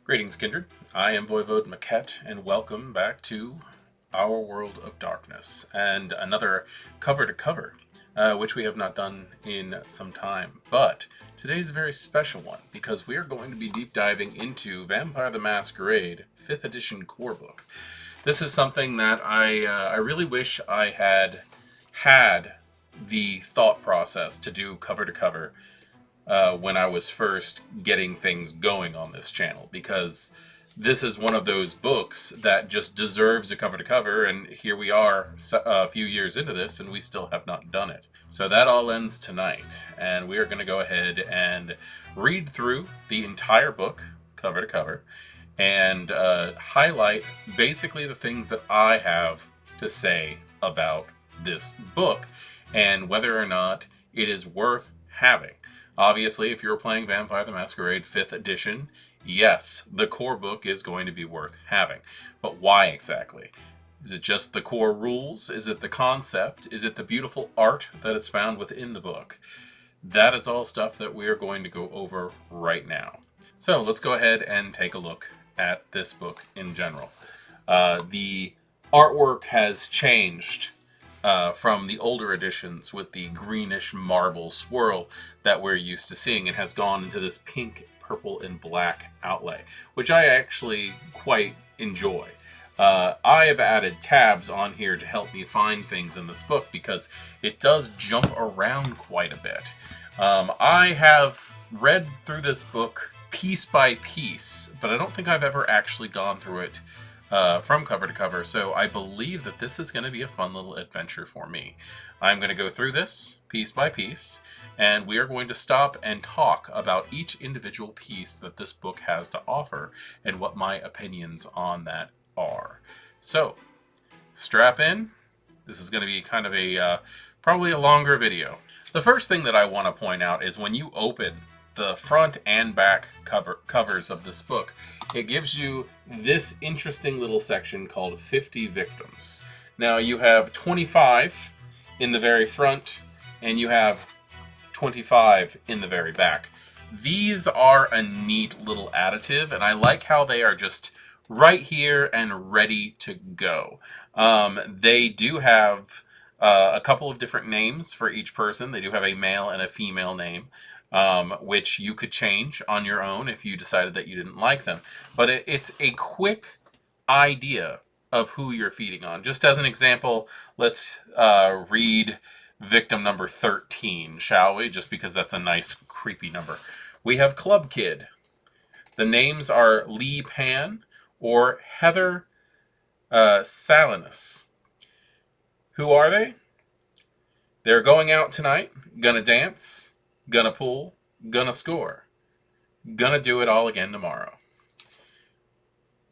Greetings, Kindred. I am voivodemekhet, and welcome back to Our World of Darkness, and another cover-to-cover, which we have not done in some time. But today's a very special one, because we are going to be deep diving into Vampire the Masquerade 5th edition core book. This is something that I really wish I had the thought process to do cover-to-cover when I was first getting things going on this channel, because this is one of those books that just deserves a cover to cover, and here we are a few years into this and we still have not done it. So that all ends tonight, and we are going to go ahead and read through the entire book cover to cover and highlight basically the things that I have to say about this book and whether or not it is worth having. Obviously, if you're playing Vampire the Masquerade 5th edition, yes, the core book is going to be worth having. But why exactly? Is it just the core rules? Is it the concept? Is it the beautiful art that is found within the book? That is all stuff that we are going to go over right now. So let's go ahead and take a look at this book in general. The artwork has changed from the older editions with the greenish marble swirl that we're used to seeing, and has gone into this pink, purple, and black outlay, which I actually quite enjoy. I have added tabs on here to help me find things in this book because it does jump around quite a bit. I have read through this book piece by piece, but I don't think I've ever actually gone through it from cover to cover, so I believe that this is going to be a fun little adventure for me. I'm going to go through this piece by piece, and we are going to stop and talk about each individual piece that this book has to offer and what my opinions on that are. So, strap in. This is going to be kind of a probably a longer video. The first thing that I want to point out is when you open the front and back covers of this book, it gives you this interesting little section called 50 Victims. Now you have 25 in the very front, and you have 25 in the very back. These are a neat little additive, and I like how they are just right here and ready to go. They do have a couple of different names for each person. They do have a male and a female name, which you could change on your own if you decided that you didn't like them. But it's a quick idea of who you're feeding on. Just as an example, let's read victim number 13, shall we? Just because that's a nice, creepy number. We have Club Kid. The names are Lee Pan or Heather Salinas. Who are they? They're going out tonight, gonna dance, gonna pool, gonna score, gonna do it all again tomorrow.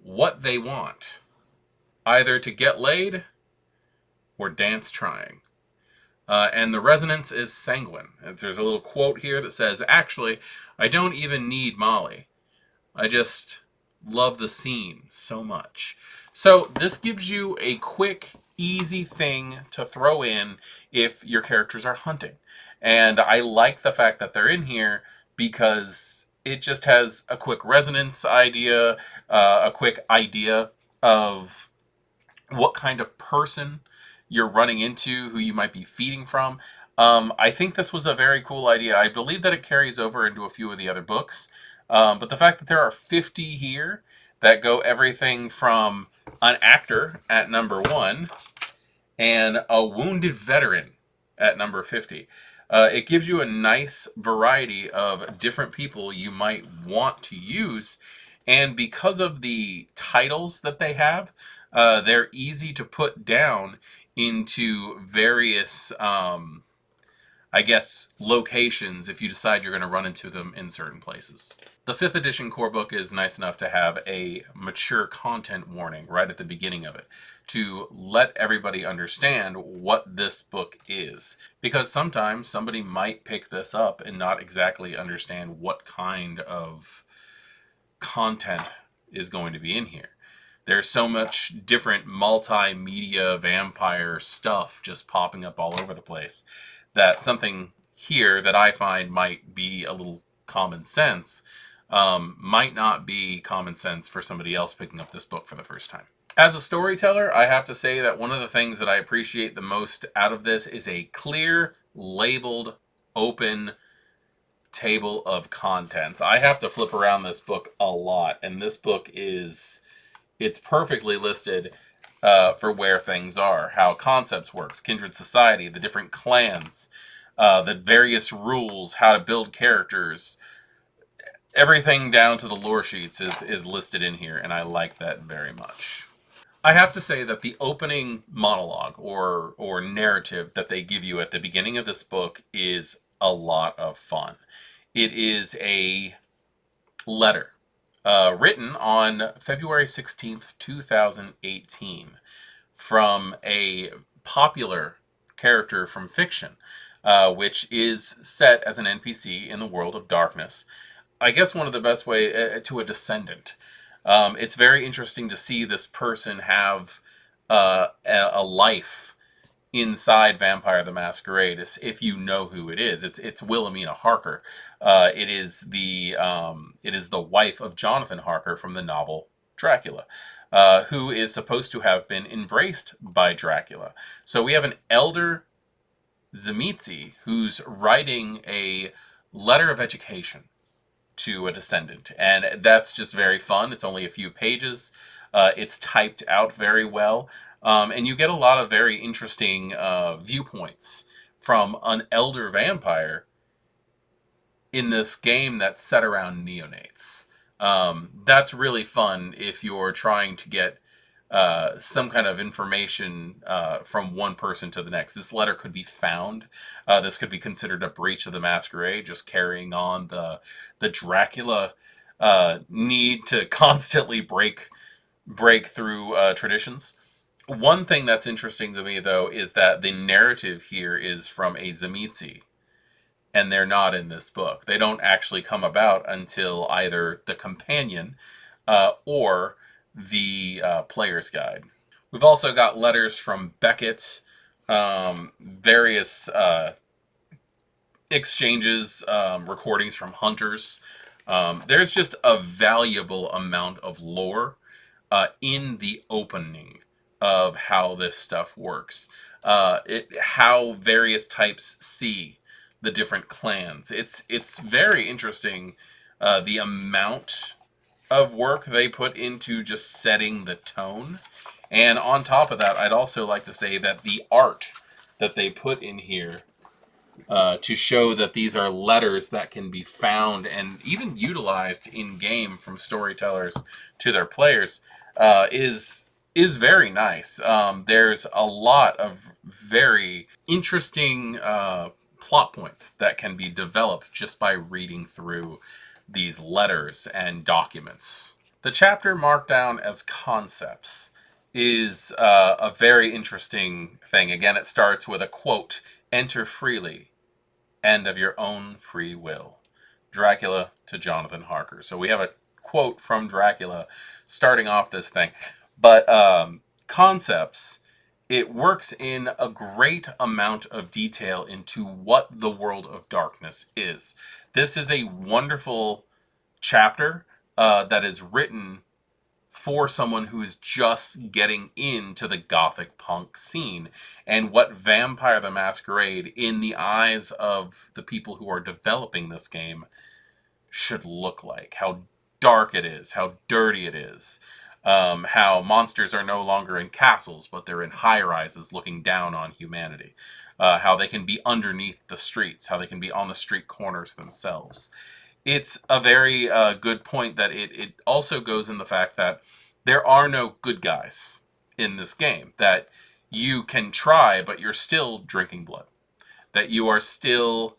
What they want, either to get laid or dance trying. And the resonance is sanguine. There's a little quote here that says, actually, I don't even need Molly. I just love the scene so much. So this gives you a quick, easy thing to throw in if your characters are hunting. And I like the fact that they're in here because it just has a quick resonance idea, a quick idea of what kind of person you're running into, who you might be feeding from. I think this was a very cool idea. I believe that it carries over into a few of the other books. But the fact that there are 50 here that go everything from an actor at number 1 and a wounded veteran at number 50. It gives you a nice variety of different people you might want to use, and because of the titles that they have, they're easy to put down into various, I guess, locations if you decide you're going to run into them in certain places. The 5th edition core book is nice enough to have a mature content warning right at the beginning of it to let everybody understand what this book is. Because sometimes somebody might pick this up and not exactly understand what kind of content is going to be in here. There's so much different multimedia vampire stuff just popping up all over the place that something here that I find might be a little common sense might not be common sense for somebody else picking up this book for the first time. As a storyteller, I have to say that one of the things that I appreciate the most out of this is a clear, labeled, open table of contents. I have to flip around this book a lot, and this book it's perfectly listed for where things are, how concepts works, kindred society, the different clans, the various rules, how to build characters. Everything down to the lore sheets is listed in here, and I like that very much. I have to say that the opening monologue or narrative that they give you at the beginning of this book is a lot of fun. It is a letter written on February 16th, 2018, from a popular character from fiction, which is set as an NPC in the world of darkness. I guess one of the best way to a descendant. It's very interesting to see this person have a life inside Vampire the Masquerade. If you know who it is, it's Wilhelmina Harker. It is the wife of Jonathan Harker from the novel Dracula, who is supposed to have been embraced by Dracula. So we have an elder Zimitzi who's writing a letter of education to a descendant, and that's just very fun. It's only a few pages. It's typed out very well, and you get a lot of very interesting viewpoints from an elder vampire in this game that's set around neonates. That's really fun if you're trying to get some kind of information from one person to the next. This letter could be found. This could be considered a breach of the masquerade, just carrying on the Dracula need to constantly break through traditions. One thing that's interesting to me, though, is that the narrative here is from a Zimitzi, and they're not in this book. They don't actually come about until either the companion or the player's guide. We've also got letters from Beckett, various exchanges, recordings from hunters. There's just a valuable amount of lore in the opening of how this stuff works. How various types see the different clans. It's very interesting the amount of work they put into just setting the tone. And on top of that, I'd also like to say that the art that they put in here to show that these are letters that can be found and even utilized in game from storytellers to their players is very nice. There's a lot of very interesting plot points that can be developed just by reading through these letters and documents. The chapter marked down as concepts is a very interesting thing. Again, it starts with a quote, "Enter freely and of your own free will." Dracula to Jonathan Harker. So we have a quote from Dracula starting off this thing. But concepts, it works in a great amount of detail into what the world of darkness is. This is a wonderful chapter that is written for someone who is just getting into the gothic punk scene and what Vampire the Masquerade, in the eyes of the people who are developing this game, should look like. How dark it is, how dirty it is, how monsters are no longer in castles, but they're in high-rises looking down on humanity, how they can be underneath the streets, how they can be on the street corners themselves. It's a very good point that it also goes in the fact that there are no good guys in this game, that you can try, but you're still drinking blood, that you are still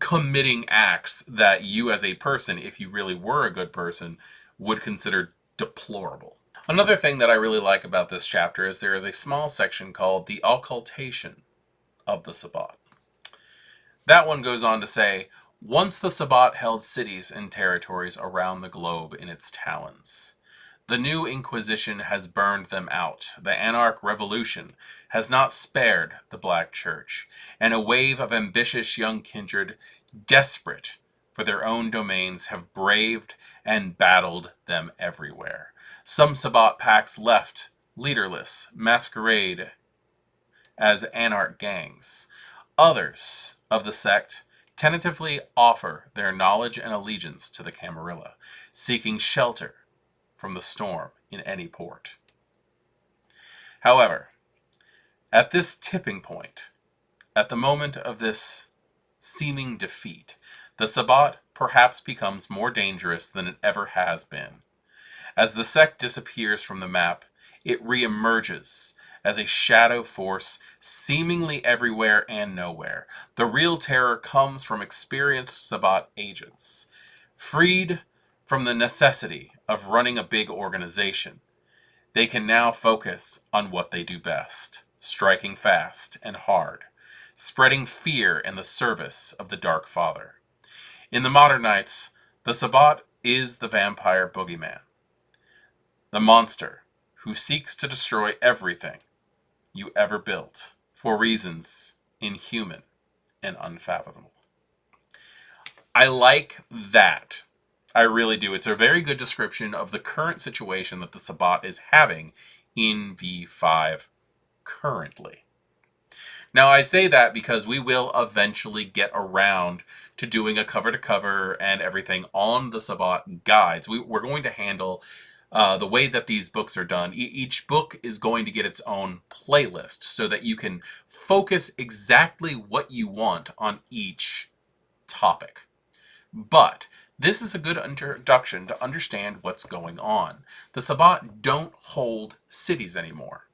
committing acts that you as a person, if you really were a good person, would consider deplorable. Another thing that I really like about this chapter is there is a small section called The Occultation of the Sabbat. That one goes on to say, once the Sabbat held cities and territories around the globe in its talons. The new Inquisition has burned them out. The Anarch Revolution has not spared the Black Church. And a wave of ambitious young kindred, desperate for their own domains have braved and battled them everywhere. Some Sabbat packs left, leaderless, masquerade as anarch gangs. Others of the sect tentatively offer their knowledge and allegiance to the Camarilla, seeking shelter from the storm in any port. However, at this tipping point, at the moment of this seeming defeat, the Sabbat perhaps becomes more dangerous than it ever has been. As the sect disappears from the map, it reemerges as a shadow force seemingly everywhere and nowhere. The real terror comes from experienced Sabbat agents, freed from the necessity of running a big organization. They can now focus on what they do best, striking fast and hard, spreading fear in the service of the Dark Father. In the modern nights, the Sabbat is the vampire boogeyman, the monster who seeks to destroy everything you ever built for reasons inhuman and unfathomable. I like that. I really do. It's a very good description of the current situation that the Sabbat is having in V5 currently. Now, I say that because we will eventually get around to doing a cover-to-cover and everything on the Sabbat guides. We're going to handle the way that these books are done. Each book is going to get its own playlist so that you can focus exactly what you want on each topic. But this is a good introduction to understand what's going on. The Sabbat don't hold cities anymore.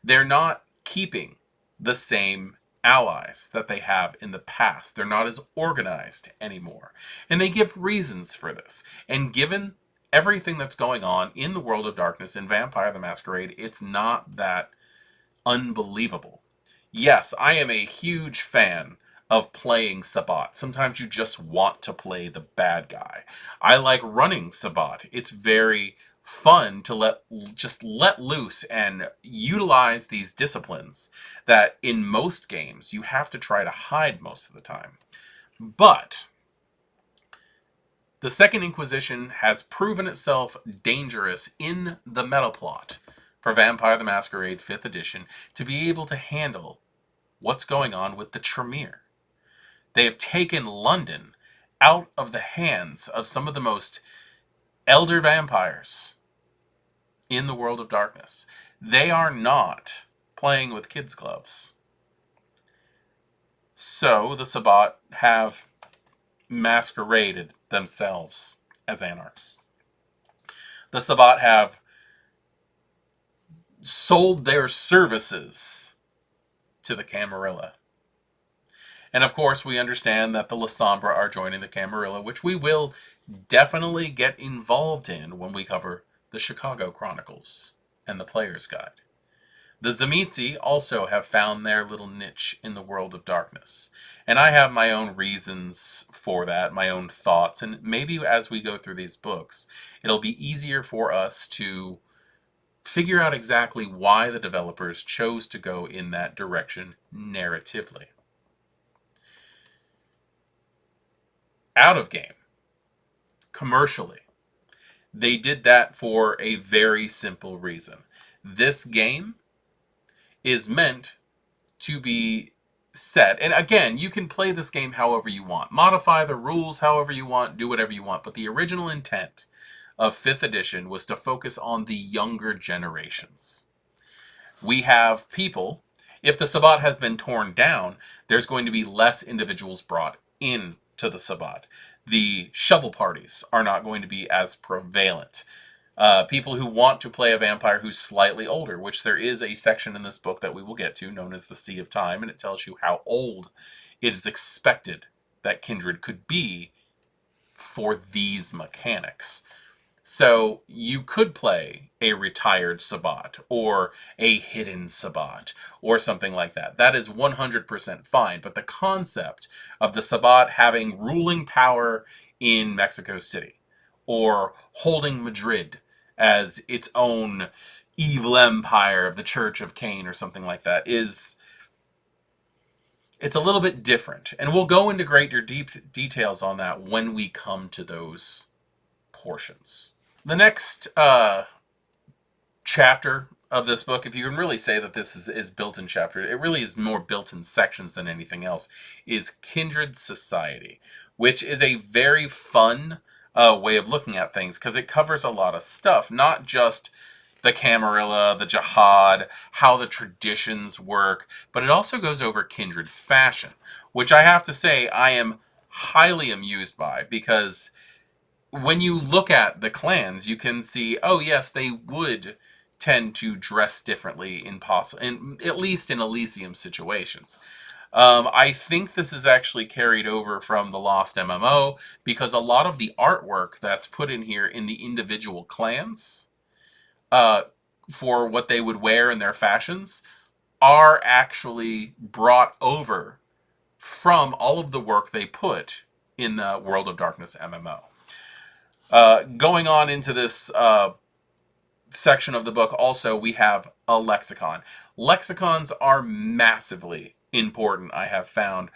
They're not keeping the same allies that they have in the past. They're not as organized anymore. And they give reasons for this. And given everything that's going on in the world of darkness in Vampire the Masquerade, it's not that unbelievable. Yes, I am a huge fan of playing Sabbat. Sometimes you just want to play the bad guy. I like running Sabbat. It's very fun to let loose and utilize these disciplines that in most games you have to try to hide most of the time. But the Second Inquisition has proven itself dangerous in the meta plot for Vampire the Masquerade 5th edition to be able to handle what's going on with the Tremere. They have taken London out of the hands of some of the most elder vampires in the world of darkness. They are not playing with kids' gloves. So the Sabbat have masqueraded themselves as anarchs. The Sabbat have sold their services to the Camarilla. And of course, we understand that the Lasombra are joining the Camarilla, which we will definitely get involved in when we cover the Chicago Chronicles and the Player's Guide. The Tzimisce also have found their little niche in the world of darkness. And I have my own reasons for that, my own thoughts, and maybe as we go through these books, it'll be easier for us to figure out exactly why the developers chose to go in that direction narratively. Out of game, commercially, they did that for a very simple reason. This game is meant to be set, and again, you can play this game however you want, modify the rules however you want, do whatever you want, but the original intent of 5th edition was to focus on the younger generations. We have people, if the Sabbat has been torn down, there's going to be less individuals brought in to the Sabbat. The shovel parties are not going to be as prevalent. People who want to play a vampire who's slightly older, which there is a section in this book that we will get to known as the Sea of Time, and it tells you how old it is expected that Kindred could be for these mechanics. So you could play a retired Sabbat or a hidden Sabbat or something like that. That is 100% fine. But the concept of the Sabbat having ruling power in Mexico City or holding Madrid as its own evil empire of the Church of Cain or something like that is it's a little bit different. And we'll go into greater details on that when we come to those portions. The next chapter of this book, if you can really say that this is built in chapter, it really is more built in sections than anything else, is Kindred Society, which is a very fun way of looking at things because it covers a lot of stuff, not just the Camarilla, the Jihad, how the traditions work, but it also goes over Kindred fashion, which I have to say I am highly amused by because when you look at the clans, you can see, oh yes, they would tend to dress differently in at least in Elysium situations. I think this is actually carried over from the Lost MMO because a lot of the artwork that's put in here in the individual clans uh, for what they would wear in their fashions are actually brought over from all of the work they put in the World of Darkness MMO. Going on into this section of the book, also, we have a lexicon. Lexicons are massively important, I have found,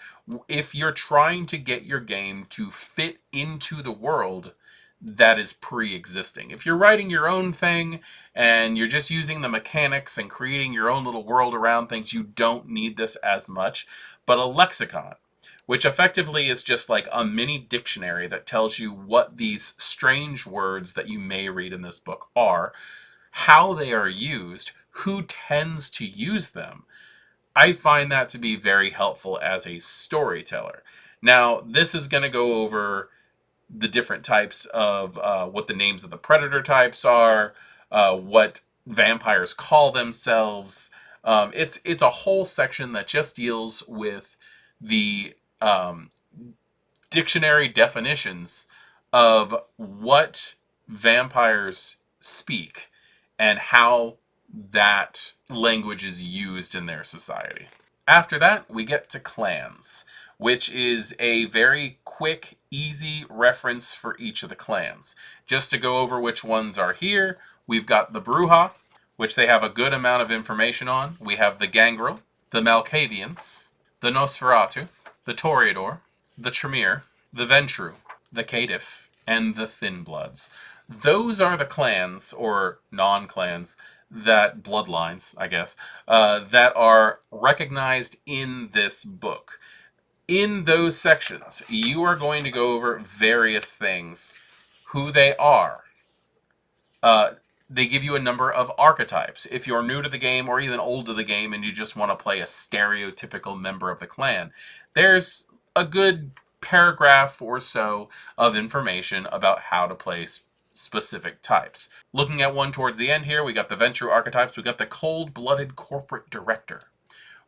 if you're trying to get your game to fit into the world that is pre-existing. If you're writing your own thing and you're just using the mechanics and creating your own little world around things, you don't need this as much. But a lexicon, which effectively is just like a mini dictionary that tells you what these strange words that you may read in this book are, how they are used, who tends to use them. I find that to be very helpful as a storyteller. Now, this is going to go over the different types of what the names of the predator types are, what vampires call themselves. It's a whole section that just deals with the dictionary definitions of what vampires speak and how that language is used in their society. After that, we get to clans, which is a very quick, easy reference for each of the clans. Just to go over which ones are here, we've got the Bruja, which they have a good amount of information on. We have the Gangrel, the Malkavians, the Nosferatu, the Toreador, the Tremere, the Ventru, the Caitiff, and the Thin Bloods. Those are the clans, or non-clans, that bloodlines, I guess, that are recognized in this book. In those sections, you are going to go over various things, who they are. They give you a number of archetypes. If you're new to the game or even old to the game and you just want to play a stereotypical member of the clan, there's a good paragraph or so of information about how to play specific types. Looking at one towards the end here, we got the Venture archetypes. We got the cold-blooded corporate director.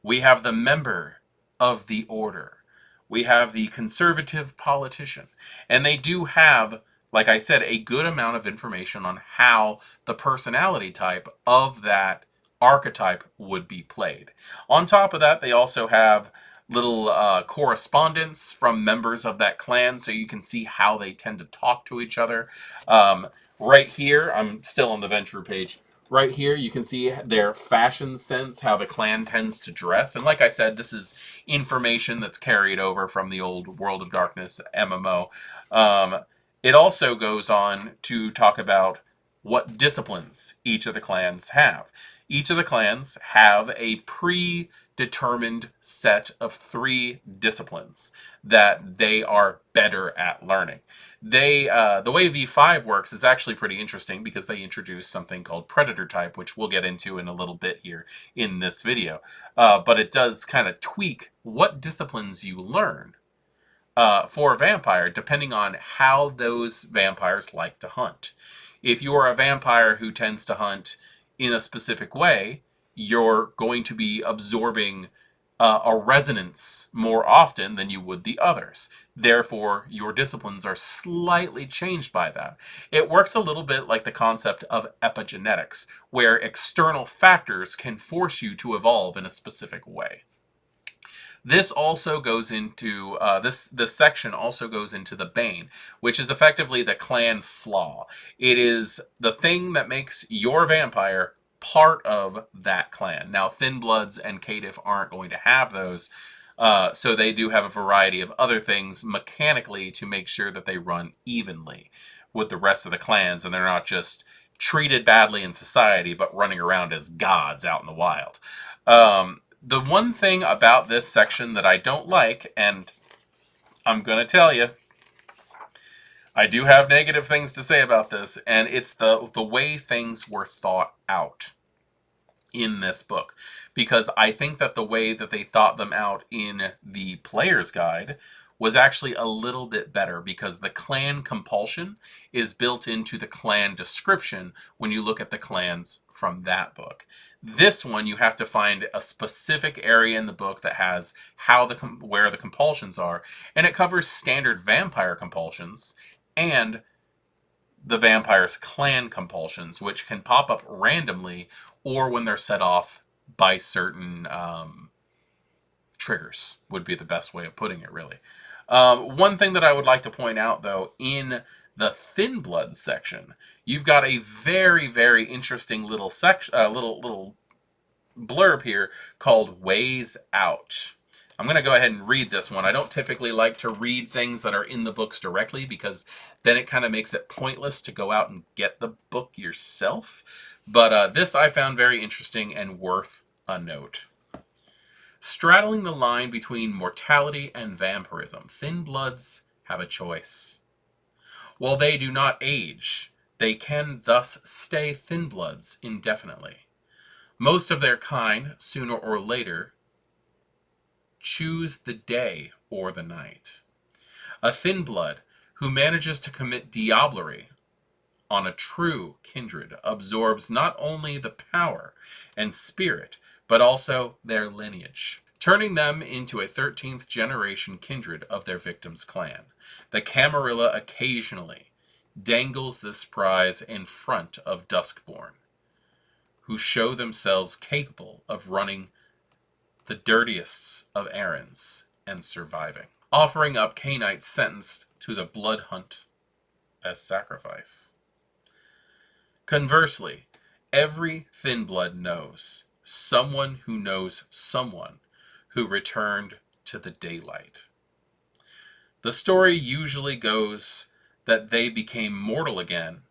We have the member of the order. We have the conservative politician. And they do have, like I said, a good amount of information on how the personality type of that archetype would be played. On top of that, they also have little correspondence from members of that clan so you can see how they tend to talk to each other. Right here, I'm still on the Venture page. Right here, you can see their fashion sense, how the clan tends to dress. And like I said, this is information that's carried over from the old World of Darkness MMO. It also goes on to talk about what disciplines each of the clans have. Each of the clans have a predetermined set of 3 disciplines that they are better at learning. The way V5 works is actually pretty interesting because they introduce something called Predator type, which we'll get into in a little bit here in this video. But it does kind of tweak what disciplines you learn for a vampire, depending on how those vampires like to hunt. If you are a vampire who tends to hunt in a specific way, you're going to be absorbing a resonance more often than you would the others. Therefore, your disciplines are slightly changed by that. It works a little bit like the concept of epigenetics, where external factors can force you to evolve in a specific way. This also goes into this section also goes into the Bane, which is effectively the clan flaw. It is the thing that makes your vampire part of that clan. Now, Thin Bloods and Caitiff aren't going to have those, So they do have a variety of other things mechanically to make sure that they run evenly with the rest of the clans, and they're not just treated badly in society, but running around as gods out in the wild. The one thing about this section that I don't like, and I'm going to tell you, I do have negative things to say about this, and it's the way things were thought out in this book, because I think that the way that they thought them out in the player's guide was actually a little bit better, because the clan compulsion is built into the clan description when you look at the clans from that book. This one, you have to find a specific area in the book that has where the compulsions are, and it covers standard vampire compulsions and the vampire's clan compulsions, which can pop up randomly or when they're set off by certain triggers, would be the best way of putting it, really. One thing that I would like to point out, though, in the Thin Blood section, you've got a very, very interesting little section, little blurb here called Ways Out. I'm going to go ahead and read this one. I don't typically like to read things that are in the books directly, because then it kind of makes it pointless to go out and get the book yourself. But this I found very interesting and worth a note. Straddling the line between mortality and vampirism, Thin Bloods have a choice. While they do not age, they can thus stay Thin Bloods indefinitely. Most of their kind, sooner or later, choose the day or the night. A Thin Blood who manages to commit diablerie on a true kindred absorbs not only the power and spirit, but also their lineage, turning them into a 13th generation kindred of their victim's clan. The Camarilla occasionally dangles this prize in front of Duskborn, who show themselves capable of running the dirtiest of errands and surviving, offering up Canaanites sentenced to the blood hunt as sacrifice. Conversely, every Thin Blood knows someone who returned to the daylight. The story usually goes that they became mortal again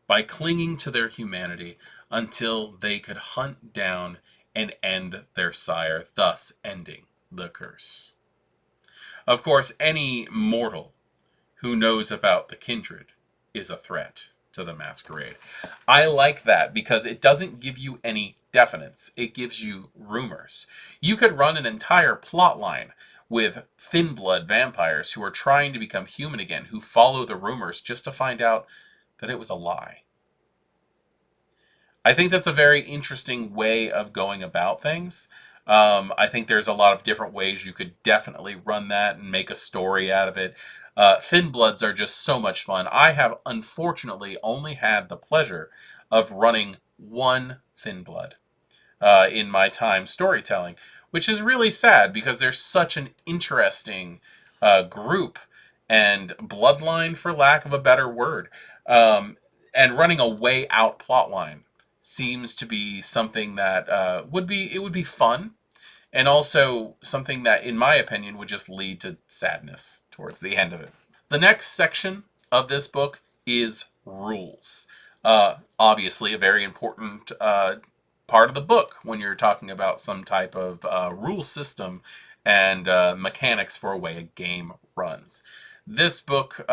by clinging to their humanity until they could hunt down and end their sire, thus ending the curse. Of course, any mortal who knows about the kindred is a threat to the masquerade. I like that because it doesn't give you any definites. It gives you rumors. You could run an entire plot line with Thin Blood vampires who are trying to become human again, who follow the rumors just to find out that it was a lie. I think that's a very interesting way of going about things. I think there's a lot of different ways you could definitely run that and make a story out of it. Thin Bloods are just so much fun. I have unfortunately only had the pleasure of running one Thin Blood in my time storytelling, which is really sad because there's such an interesting group and bloodline, for lack of a better word. And running a way out plotline seems to be something that would be fun, and also something that, in my opinion, would just lead to sadness towards the end of it. The next section of this book is rules. Obviously, a very important part of the book when you're talking about some type of rule system and mechanics for a way a game runs. This book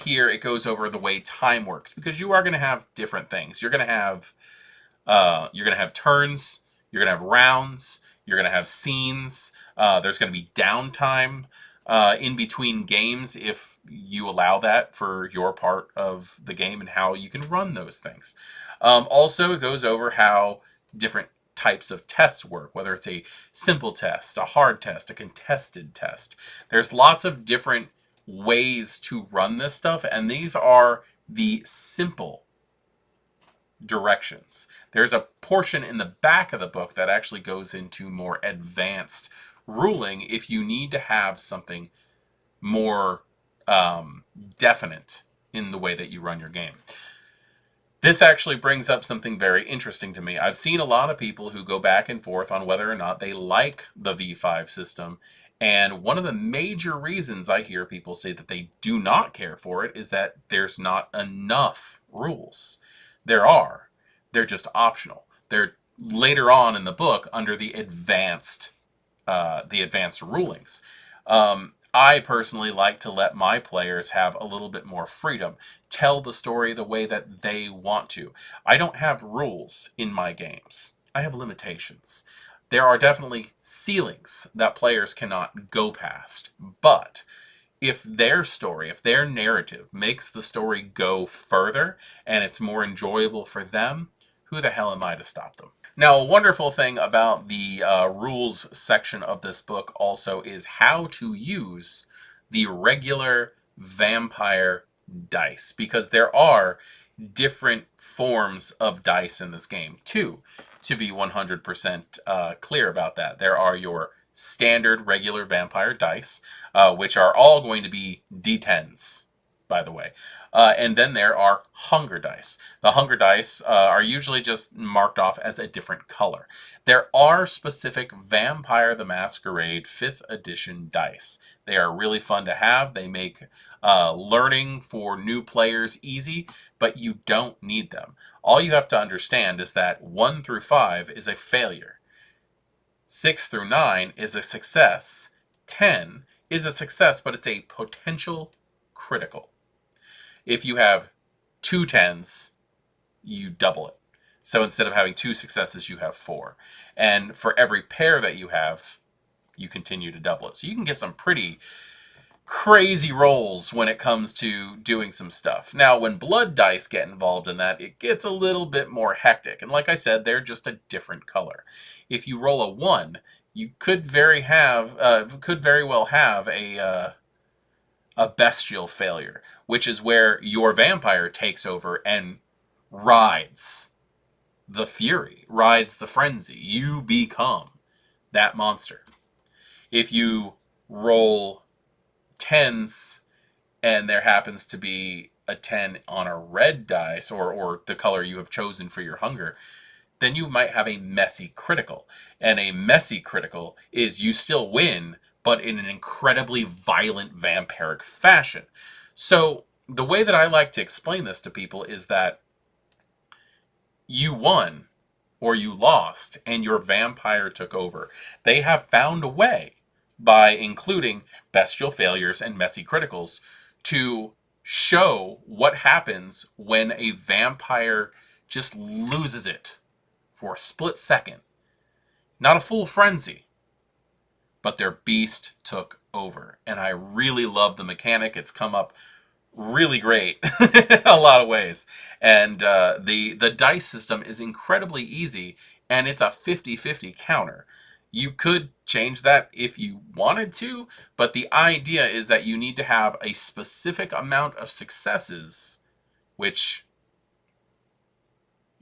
here, it goes over the way time works, because you are going to have different things. You're going to have turns, you're going to have rounds, you're going to have scenes. There's going to be downtime in between games if you allow that for your part of the game and how you can run those things. Also, it goes over how different types of tests work, whether it's a simple test, a hard test, a contested test. There's lots of different ways to run this stuff, and these are the simple directions. There's a portion in the back of the book that actually goes into more advanced ruling if you need to have something more definite in the way that you run your game. This actually brings up something very interesting to me. I've seen a lot of people who go back and forth on whether or not they like the V5 system, And one of the major reasons I hear people say that they do not care for it is that there's not enough rules. There are. They're just optional. They're later on in the book under the advanced rulings. I personally like to let my players have a little bit more freedom, tell the story the way that they want to. I don't have rules in my games. I have limitations. There are definitely ceilings that players cannot go past, but if their story, if their narrative makes the story go further and it's more enjoyable for them, who the hell am I to stop them? Now, a wonderful thing about the rules section of this book also is how to use the regular vampire dice, because there are different forms of dice in this game, too, to be 100% clear about that. There are your standard regular vampire dice, which are all going to be D10s, by the way. And then there are hunger dice. The hunger dice are usually just marked off as a different color. There are specific Vampire the Masquerade 5th edition dice. They are really fun to have. They make learning for new players easy, but you don't need them. All you have to understand is that 1 through 5 is a failure. 6 through 9 is a success. 10 is a success, but it's a potential critical. If you have 2 10s, you double it. So instead of having 2 successes, you have 4. And for every pair that you have, you continue to double it. So you can get some pretty crazy rolls when it comes to doing some stuff. Now, when blood dice get involved in that, it gets a little bit more hectic. And like I said, they're just a different color. If you roll a 1, you could very well have a bestial failure, which is where your vampire takes over and rides the fury, rides the frenzy. You become that monster. If you roll 10s and there happens to be a 10 on a red dice, or the color you have chosen for your hunger, then you might have a messy critical. And a messy critical is you still win, but in an incredibly violent vampiric fashion. So the way that I like to explain this to people is that you won or you lost and your vampire took over. They have found a way, by including bestial failures and messy criticals, to show what happens when a vampire just loses it for a split second. Not a full frenzy, but their beast took over. And I really love the mechanic. It's come up really great in a lot of ways. And the dice system is incredibly easy, and it's a 50-50 counter. You could change that if you wanted to, but the idea is that you need to have a specific amount of successes, which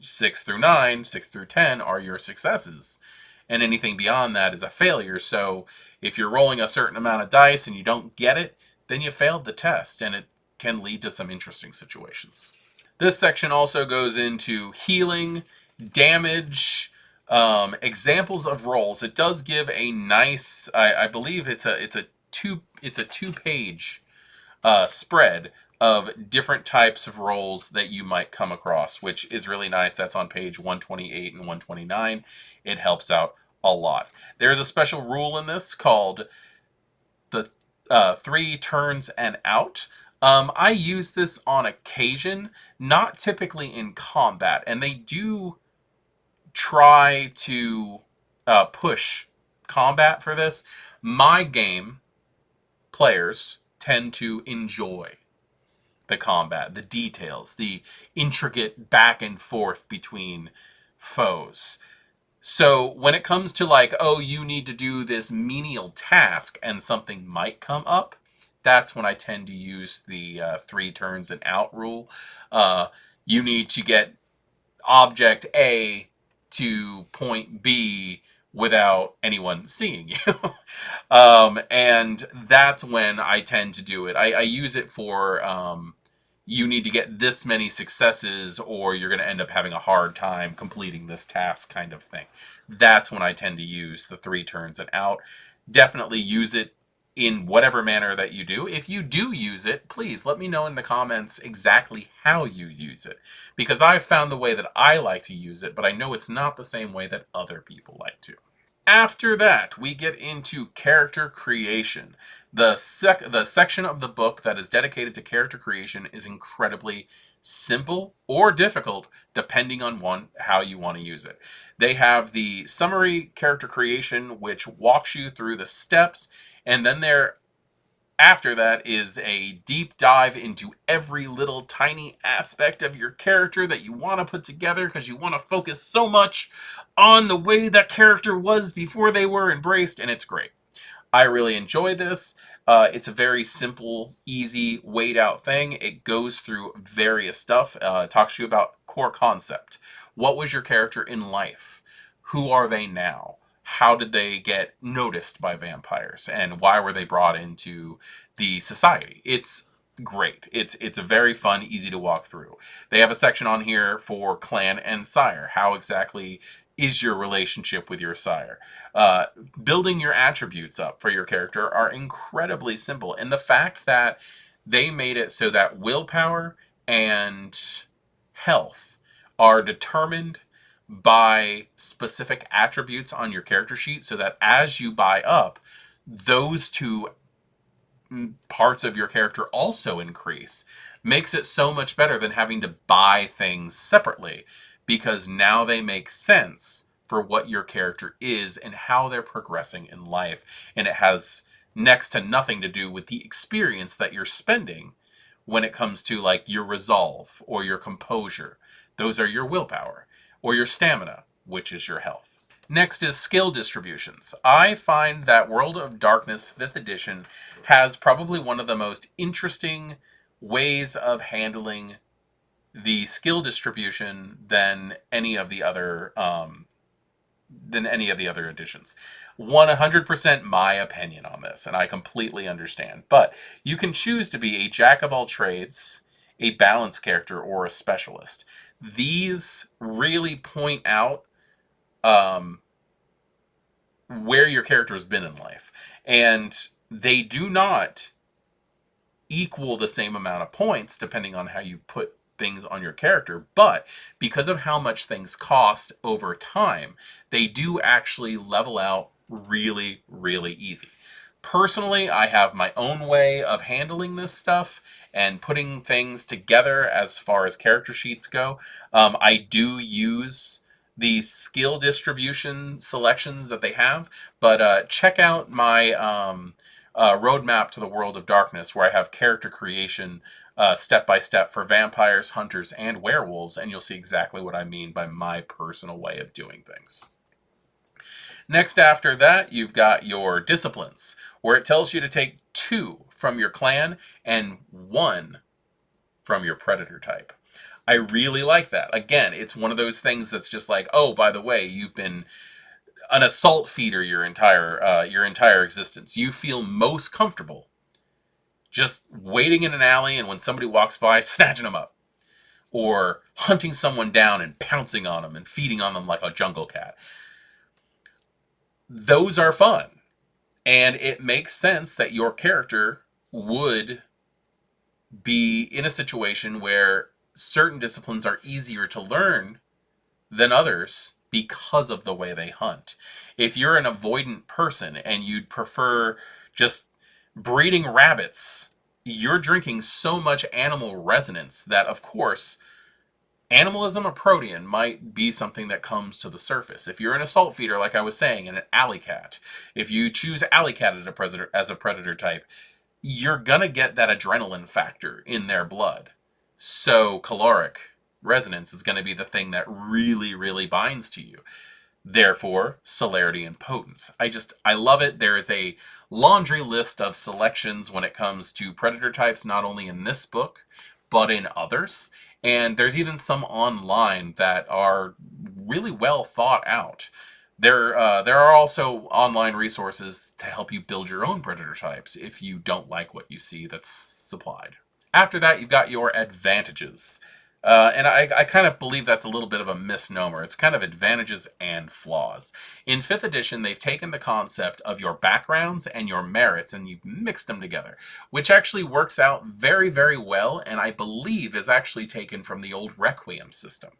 6 through 9, 6 through 10 are your successes. And anything beyond that is a failure. So if you're rolling a certain amount of dice and you don't get it, then you failed the test, and it can lead to some interesting situations. This section also goes into healing, damage, examples of rolls. It does give a nice, I believe it's a 2-page spread of different types of rolls that you might come across, which is really nice. That's on page 128 and 129. It helps out a lot. There's a special rule in this called the 3 turns and out. I use this on occasion, not typically in combat, and they do try to push combat for this. My game players tend to enjoy the combat, the details, the intricate back and forth between foes. So when it comes to like, oh, you need to do this menial task and something might come up, that's when I tend to use the 3 turns and out rule. You need to get object A to point B without anyone seeing you. And that's when I tend to do it. I use it for you need to get this many successes or you're going to end up having a hard time completing this task kind of thing. That's when I tend to use the 3 turns and out. Definitely use it in whatever manner that you do. If you do use it, please let me know in the comments exactly how you use it. Because I've found the way that I like to use it, but I know it's not the same way that other people like to. After that, we get into character creation. The section of the book that is dedicated to character creation is incredibly simple or difficult, depending on how you want to use it. They have the summary character creation, which walks you through the steps, and then after that is a deep dive into every little tiny aspect of your character that you want to put together because you want to focus so much on the way that character was before they were embraced, and it's great. I really enjoy this. It's a very simple, easy, weighed out thing. It goes through various stuff. Talks to you about core concept. What was your character in life? Who are they now? How did they get noticed by vampires? And why were they brought into the society? It's great. It's a very fun, easy to walk through. They have a section on here for clan and sire. How exactly is your relationship with your sire? Building your attributes up for your character are incredibly simple. And the fact that they made it so that willpower and health are determined by specific attributes on your character sheet, so that as you buy up, those two parts of your character also increase, makes it so much better than having to buy things separately, because now they make sense for what your character is and how they're progressing in life, and it has next to nothing to do with the experience that you're spending when it comes to like your resolve or your composure. Those are your willpower, or your stamina, which is your health. Next is skill distributions. I find that World of Darkness 5th edition has probably one of the most interesting ways of handling the skill distribution than any of the other editions. 100% my opinion on this, and I completely understand. But you can choose to be a jack of all trades, a balanced character, or a specialist. These really point out where your character has been in life. And they do not equal the same amount of points depending on how you put things on your character, but because of how much things cost over time, they do actually level out really, really easy. Personally, I have my own way of handling this stuff and putting things together as far as character sheets go. I do use the skill distribution selections that they have, but check out my roadmap to the World of Darkness, where I have character creation step by step for vampires, hunters, and werewolves, and you'll see exactly what I mean by my personal way of doing things. Next after that, you've got your disciplines, where it tells you to take 2 from your clan and 1 from your predator type. I really like that. Again, it's one of those things that's just like, oh, by the way, you've been an assault feeder your entire existence. You feel most comfortable just waiting in an alley and when somebody walks by, snatching them up, or hunting someone down and pouncing on them and feeding on them like a jungle cat. Those are fun. And it makes sense that your character would be in a situation where certain disciplines are easier to learn than others because of the way they hunt. If you're an avoidant person and you'd prefer just breeding rabbits, you're drinking so much animal resonance that, of course, animalism or protean might be something that comes to the surface. If you're an assault feeder, like I was saying, and an alley cat, if you choose alley cat as a predator type, you're going to get that adrenaline factor in their blood. So caloric resonance is going to be the thing that really, really binds to you. Therefore, celerity and potence. I love it. There is a laundry list of selections when it comes to predator types, not only in this book, but in others. And there's even some online that are really well thought out. There are also online resources to help you build your own predator types if you don't like what you see that's supplied. After that, you've got your advantages. And I kind of believe that's a little bit of a misnomer. It's kind of advantages and flaws. In 5th edition, they've taken the concept of your backgrounds and your merits and you've mixed them together, which actually works out very, very well, and I believe is actually taken from the old Requiem system.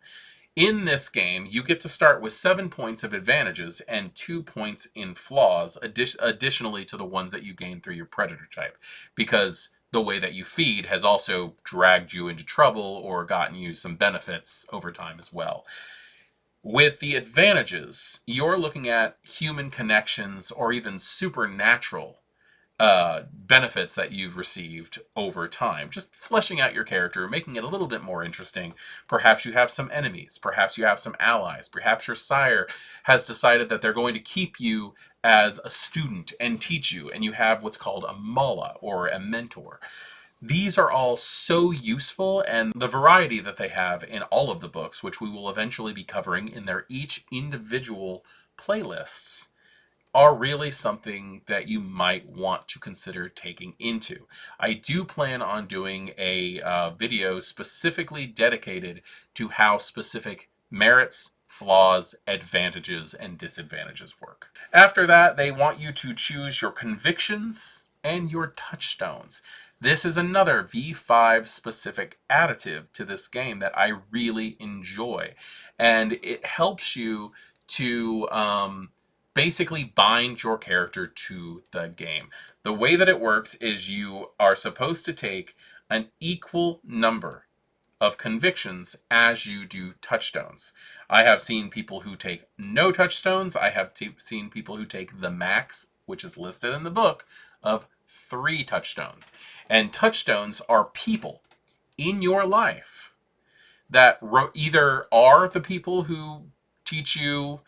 In this game, you get to start with 7 points of advantages and 2 points in flaws, additionally to the ones that you gain through your predator type, because the way that you feed has also dragged you into trouble or gotten you some benefits over time as well. With the advantages, you're looking at human connections or even supernatural benefits that you've received over time. Just fleshing out your character, making it a little bit more interesting. Perhaps you have some enemies. Perhaps you have some allies. Perhaps your sire has decided that they're going to keep you as a student and teach you, and you have what's called a mala, or a mentor. These are all so useful, and the variety that they have in all of the books, which we will eventually be covering in their each individual playlists, are really something that you might want to consider taking into. I do plan on doing a video specifically dedicated to how specific merits, flaws, advantages, and disadvantages work. After that, they want you to choose your convictions and your touchstones. This is another V5 specific additive to this game that I really enjoy, and it helps you to basically bind your character to the game. The way that it works is you are supposed to take an equal number of convictions as you do touchstones. I have seen people who take no touchstones. I have seen people who take the max, which is listed in the book, of 3 touchstones. And touchstones are people in your life that either are the people who teach you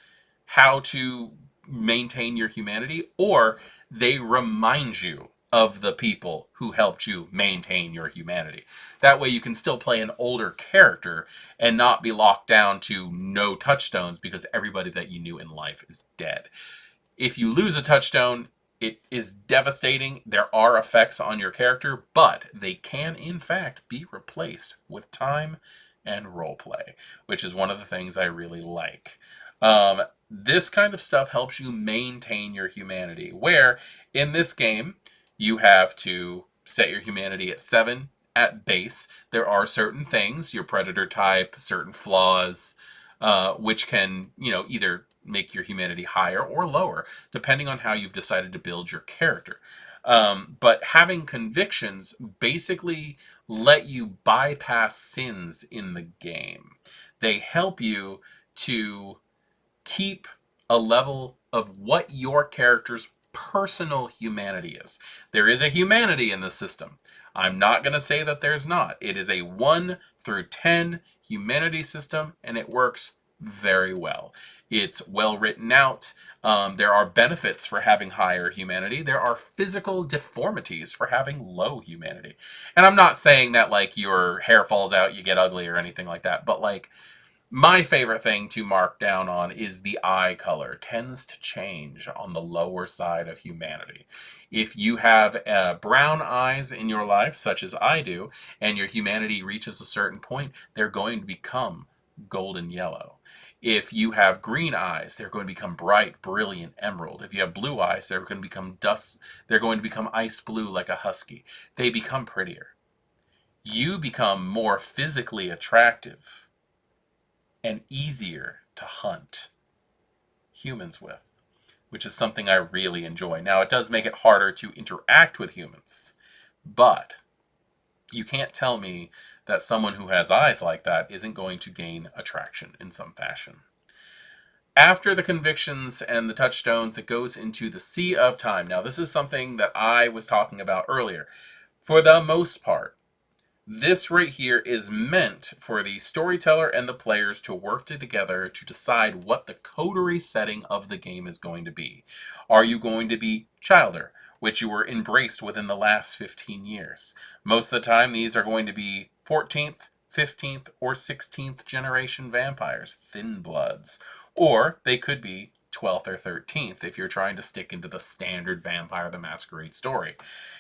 how to maintain your humanity, or they remind you of the people who helped you maintain your humanity. That way you can still play an older character and not be locked down to no touchstones because everybody that you knew in life is dead. If you lose a touchstone, it is devastating. There are effects on your character, but they can in fact be replaced with time and roleplay, which is one of the things I really like. This kind of stuff helps you maintain your humanity, where in this game you have to set your humanity at 7 at base. There are certain things, your predator type, certain flaws, which can, either make your humanity higher or lower, depending on how you've decided to build your character. But having convictions basically let you bypass sins in the game. They help you to keep a level of what your character's personal humanity is. There is a humanity in the system. I'm not going to say that there's not. It is a 1 through 10 humanity system, and it works very well. It's well written out. There are benefits for having higher humanity. There are physical deformities for having low humanity. And I'm not saying that like your hair falls out, you get ugly or anything like that, but like my favorite thing to mark down on is the eye color tends to change on the lower side of humanity. If you have brown eyes in your life, such as I do, and your humanity reaches a certain point, they're going to become golden yellow. If you have green eyes, they're going to become bright, brilliant emerald. If you have blue eyes, they're going to become dust. They're going to become ice blue like a husky. They become prettier. You become more physically attractive and easier to hunt humans with, which is something I really enjoy. Now, it does make it harder to interact with humans, but you can't tell me that someone who has eyes like that isn't going to gain attraction in some fashion. After the convictions and the touchstones, it goes into the Sea of Time. Now, this is something that I was talking about earlier. For the most part, this right here is meant for the storyteller and the players to work together to decide what the coterie setting of the game is going to be. Are you going to be Childer, which you were embraced within the last 15 years? Most of the time, these are going to be 14th, 15th, or 16th generation vampires, thin bloods. Or they could be 12th or 13th if you're trying to stick into the standard Vampire the Masquerade story.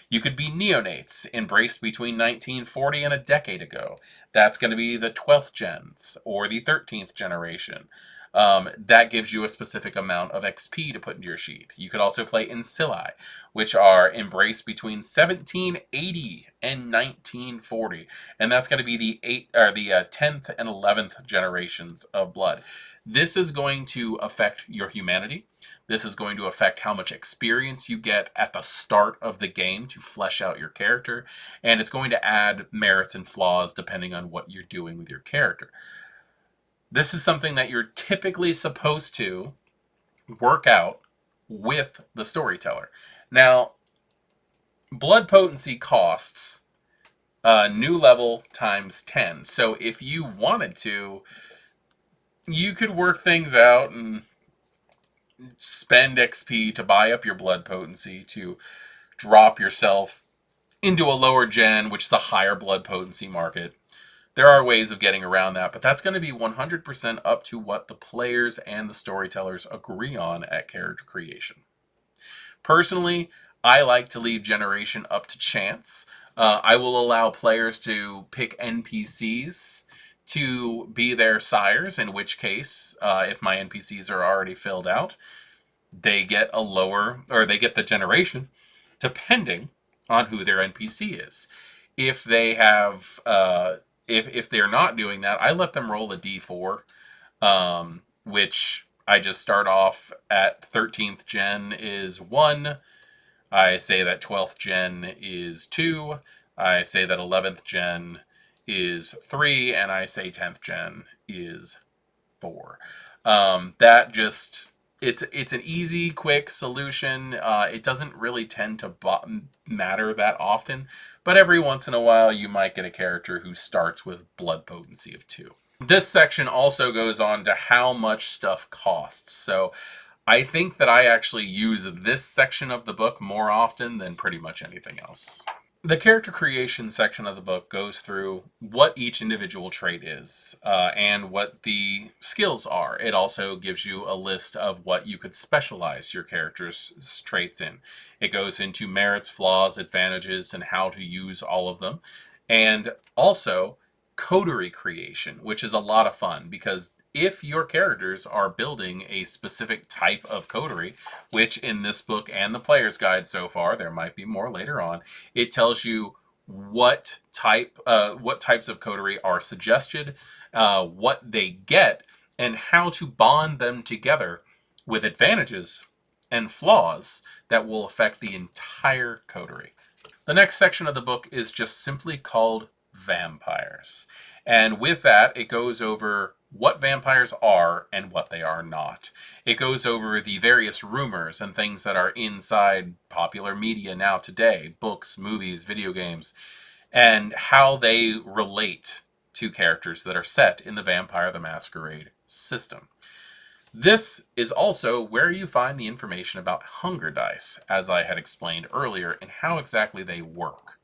You could be neonates, embraced between 1940 and a decade ago. That's going to be the 12th gens or the 13th generation. That gives you a specific amount of XP to put into your sheet. You could also play Ancilli, which are embraced between 1780 and 1940, and that's going to be the 10th and 11th generations of blood. This is going to affect your humanity. This is going to affect how much experience you get at the start of the game to flesh out your character, and it's going to add merits and flaws depending on what you're doing with your character. This is something that you're typically supposed to work out with the storyteller. Now, blood potency costs new level times 10. So if you wanted to, you could work things out and spend XP to buy up your blood potency to drop yourself into a lower gen, which is a higher blood potency market. There are ways of getting around that, but that's going to be 100% up to what the players and the storytellers agree on at character creation. Personally, I like to leave generation up to chance. I will allow players to pick NPCs to be their sires, in which case, if my NPCs are already filled out, they get a lower, or they get the generation, depending on who their NPC is. If they have, if they're not doing that, I let them roll a D4, which I just start off at 13th gen is 1. I say that 12th gen is 2. I say that 11th gen is 3. And I say 10th gen is 4. That just, it's an easy, quick solution. It doesn't really tend to matter that often, but every once in a while you might get a character who starts with blood potency of 2. This section also goes on to how much stuff costs. So I think that I actually use this section of the book more often than pretty much anything else. The character creation section of the book goes through what each individual trait is and what the skills are. It also gives you a list of what you could specialize your character's traits in. It goes into merits, flaws, advantages, and how to use all of them. And also coterie creation, which is a lot of fun because if your characters are building a specific type of coterie, which in this book and the player's guide so far, there might be more later on, it tells you what types of coterie are suggested, what they get, and how to bond them together with advantages and flaws that will affect the entire coterie. The next section of the book is just simply called Vampires. And with that, it goes over what vampires are and what they are not. It goes over the various rumors and things that are inside popular media now today, books, movies, video games, and how they relate to characters that are set in the Vampire the Masquerade system. This is also where you find the information about hunger dice, as I had explained earlier, and how exactly they work.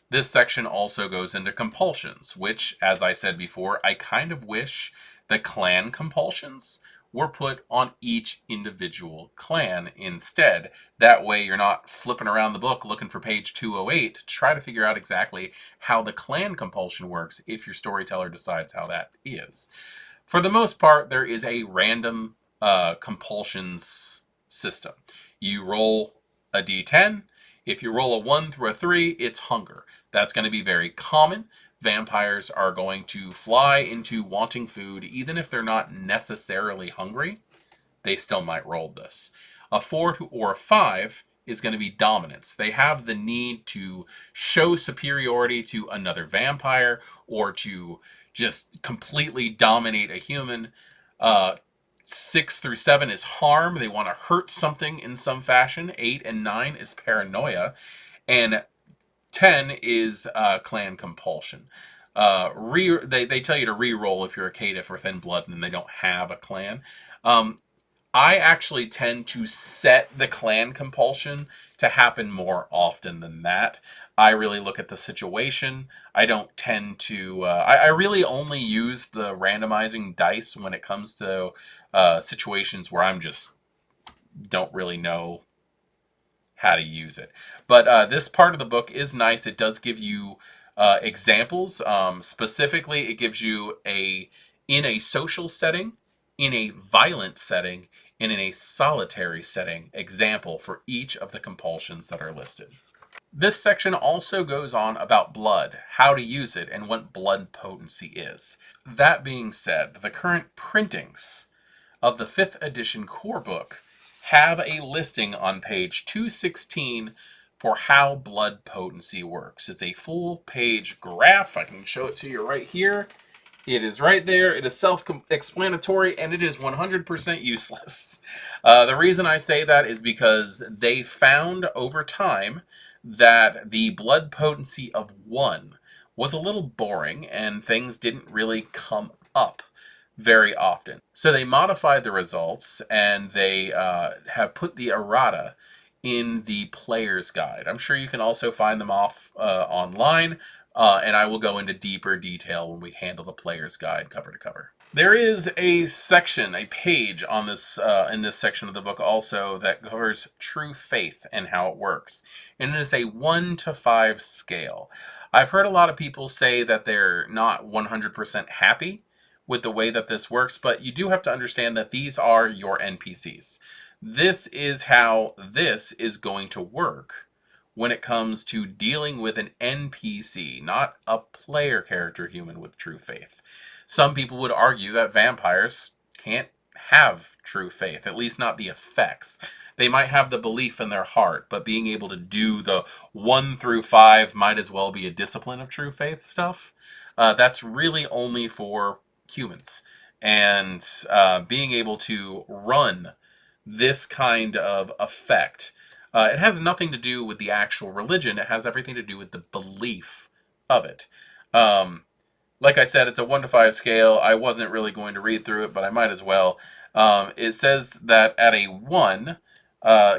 This section also goes into compulsions, which, as I said before, I kind of wish the clan compulsions were put on each individual clan instead. That way you're not flipping around the book looking for page 208 to try to figure out exactly how the clan compulsion works if your storyteller decides how that is. For the most part, there is a random compulsions system. You roll a d10. If you roll a 1 through a 3, it's hunger. That's going to be very common. Vampires are going to fly into wanting food, even if they're not necessarily hungry. They still might roll this. A 4 or a 5 is going to be dominance. They have the need to show superiority to another vampire or to just completely dominate a human. 6 through 7 is harm. They want to hurt something in some fashion. 8 and 9 is paranoia. And 10 is clan compulsion. They tell you to re-roll if you're a caitiff or thin blood and they don't have a clan. I actually tend to set the clan compulsion to happen more often than that. I really look at the situation. I don't tend to. I really only use the randomizing dice when it comes to situations where I'm just don't really know how to use it. But this part of the book is nice. It does give you examples. Specifically, it gives you in a social setting, in a violent setting, and in a solitary setting example for each of the compulsions that are listed. This section also goes on about blood, how to use it, and what blood potency is. That being said, the current printings of the 5th edition core book have a listing on page 216 for how blood potency works. It's a full page graph. I can show it to you right here. It is right there. It is self-explanatory, and it is 100% useless. The reason I say that is because they found over time that the blood potency of 1 was a little boring, and things didn't really come up very often. So they modified the results, and they have put the errata in the player's guide. I'm sure you can also find them online, and I will go into deeper detail when we handle the player's guide cover to cover. There is a section, a page on this in this section of the book also that covers true faith and how it works, and it is a 1 to 5 scale. I've heard a lot of people say that they're not 100% happy with the way that this works, but you do have to understand that these are your NPCs. This is how this is going to work when it comes to dealing with an NPC, not a player character human with true faith. Some people would argue that vampires can't have true faith, at least not the effects. They might have the belief in their heart, but being able to do the 1 through 5 might as well be a discipline of true faith stuff. That's really only for humans. And being able to run this kind of effect, it has nothing to do with the actual religion. It has everything to do with the belief of it. Um, like I said, it's a 1 to 5 scale. I wasn't really going to read through it, but I might as well. It says that at a 1,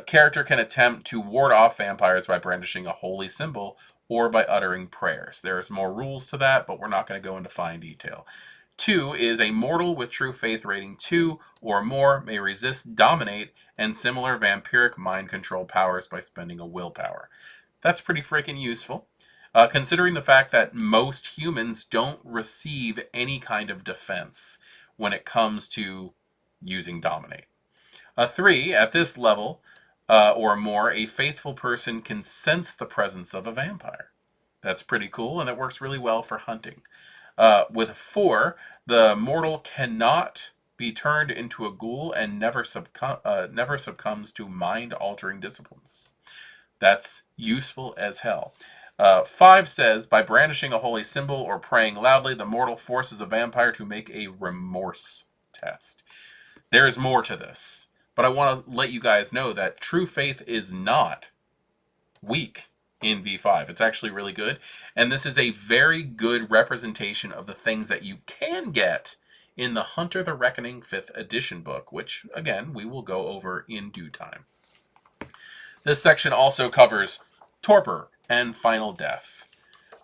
character can attempt to ward off vampires by brandishing a holy symbol or by uttering prayers. There's more rules to that, but we're not going to go into fine detail. 2 is a mortal with true faith rating 2 or more may resist, dominate, and similar vampiric mind control powers by spending a willpower. That's pretty freaking useful. Considering the fact that most humans don't receive any kind of defense when it comes to using dominate. A 3, at this level or more, a faithful person can sense the presence of a vampire. That's pretty cool, and it works really well for hunting. With 4, the mortal cannot be turned into a ghoul and never succumbs to mind-altering disciplines. That's useful as hell. 5 says, by brandishing a holy symbol or praying loudly, the mortal forces a vampire to make a remorse test. There's more to this, but I want to let you guys know that true faith is not weak in V5. It's actually really good, and this is a very good representation of the things that you can get in the Hunter the Reckoning 5th edition book, which, again, we will go over in due time. This section also covers torpor and final death.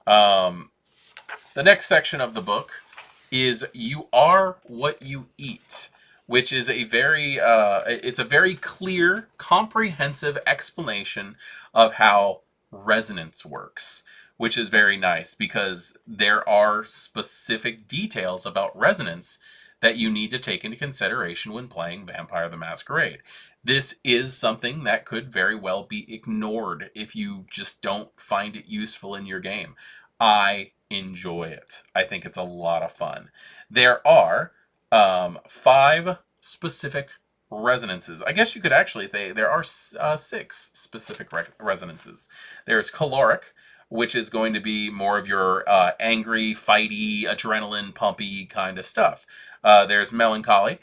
The next section of the book is You Are What You Eat, which is it's a very clear, comprehensive explanation of how resonance works, which is very nice because there are specific details about resonance that you need to take into consideration when playing Vampire the Masquerade. This is something that could very well be ignored if you just don't find it useful in your game. I enjoy it. I think it's a lot of fun. There are 5 specific resonances. I guess you could actually say there are 6 specific resonances. There's caloric, which is going to be more of your angry, fighty, adrenaline pumpy kind of stuff. There's melancholy,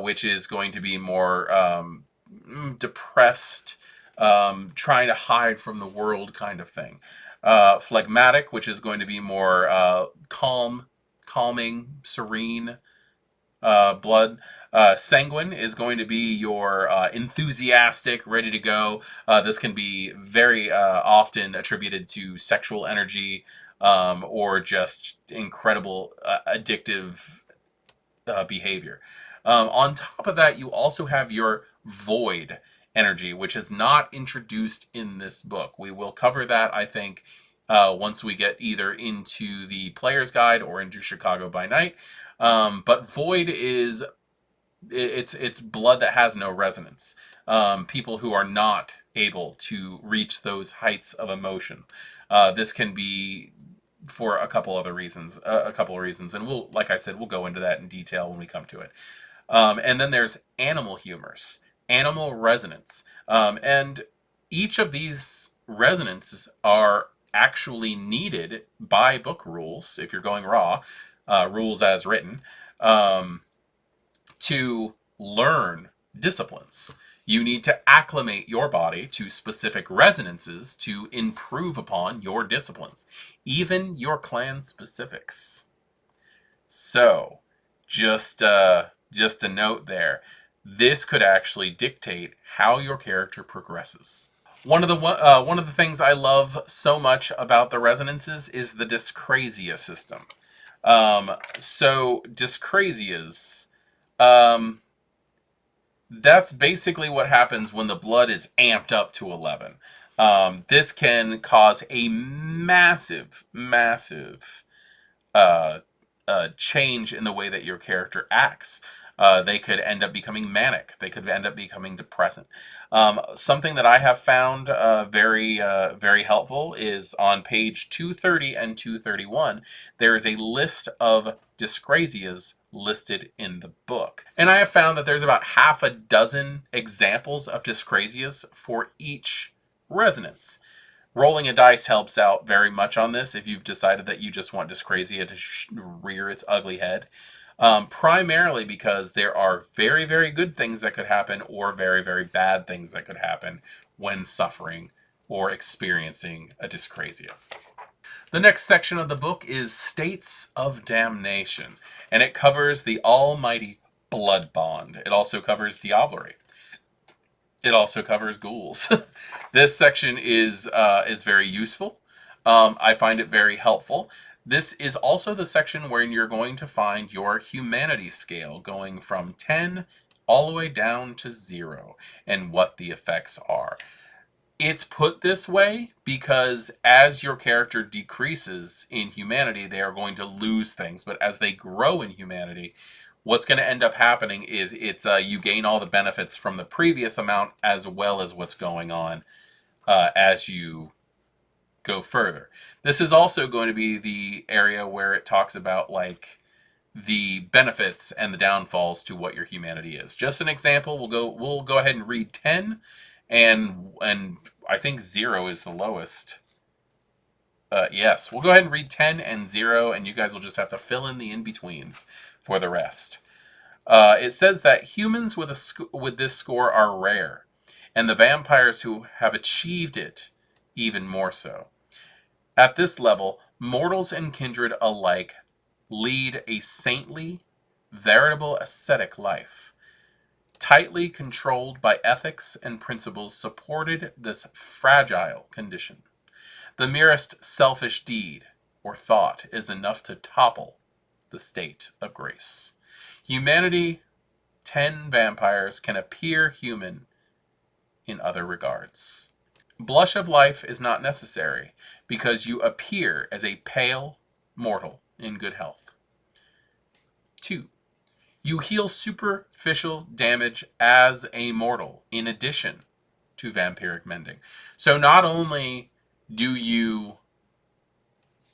which is going to be more depressed, trying to hide from the world kind of thing. Phlegmatic, which is going to be more calming, serene. blood. Sanguine is going to be your enthusiastic, ready to go. This can be very often attributed to sexual energy, or just incredible addictive behavior. On top of that, you also have your void energy, which is not introduced in this book. We will cover that, I think, once we get either into the player's guide or into Chicago by Night. But void is it's blood that has no resonance. People who are not able to reach those heights of emotion. This can be for a couple other reasons, a couple of reasons, and we'll, like I said, we'll go into that in detail when we come to it. And then there's animal humors, animal resonance, and each of these resonances are actually needed by book rules. If you're going raw, rules as written, to learn disciplines. You need to acclimate your body to specific resonances to improve upon your disciplines, even your clan specifics. So, just a note there. This could actually dictate how your character progresses. One of the things I love so much about the resonances is the dyscrasia system. So dyscrasias, that's basically what happens when the blood is amped up to 11. This can cause a massive, massive uh, change in the way that your character acts. They could end up becoming manic. They could end up becoming depressant. Something that I have found very helpful is on page 230 and 231. There is a list of dyscrasias listed in the book. And I have found that there's about half a dozen examples of dyscrasias for each resonance. Rolling a dice helps out very much on this if you've decided that you just want dyscrasia to rear its ugly head. Primarily because there are very, very good things that could happen or very, very bad things that could happen when suffering or experiencing a dyscrasia. The next section of the book is States of Damnation, and it covers the almighty blood bond. It also covers diablerie. It also covers ghouls. This section is very useful. I find it very helpful. This is also the section where you're going to find your humanity scale going from 10 all the way down to 0 and what the effects are. It's put this way because as your character decreases in humanity, they are going to lose things. But as they grow in humanity, what's going to end up happening is you gain all the benefits from the previous amount as well as what's going on as you go further. This is also going to be the area where it talks about like the benefits and the downfalls to what your humanity is. Just an example, we'll go ahead and read 10, and I think 0 is the lowest. Yes, we'll go ahead and read 10 and 0, and you guys will just have to fill in the in-betweens for the rest. It says that humans with this score are rare, and the vampires who have achieved it even more so. At this level, mortals and kindred alike lead a saintly, veritable ascetic life. Tightly controlled by ethics and principles supported this fragile condition. The merest selfish deed or thought is enough to topple the state of grace. Humanity, 10 vampires can appear human in other regards. Blush of life is not necessary, because you appear as a pale mortal in good health. 2. You heal superficial damage as a mortal, in addition to vampiric mending. So not only do you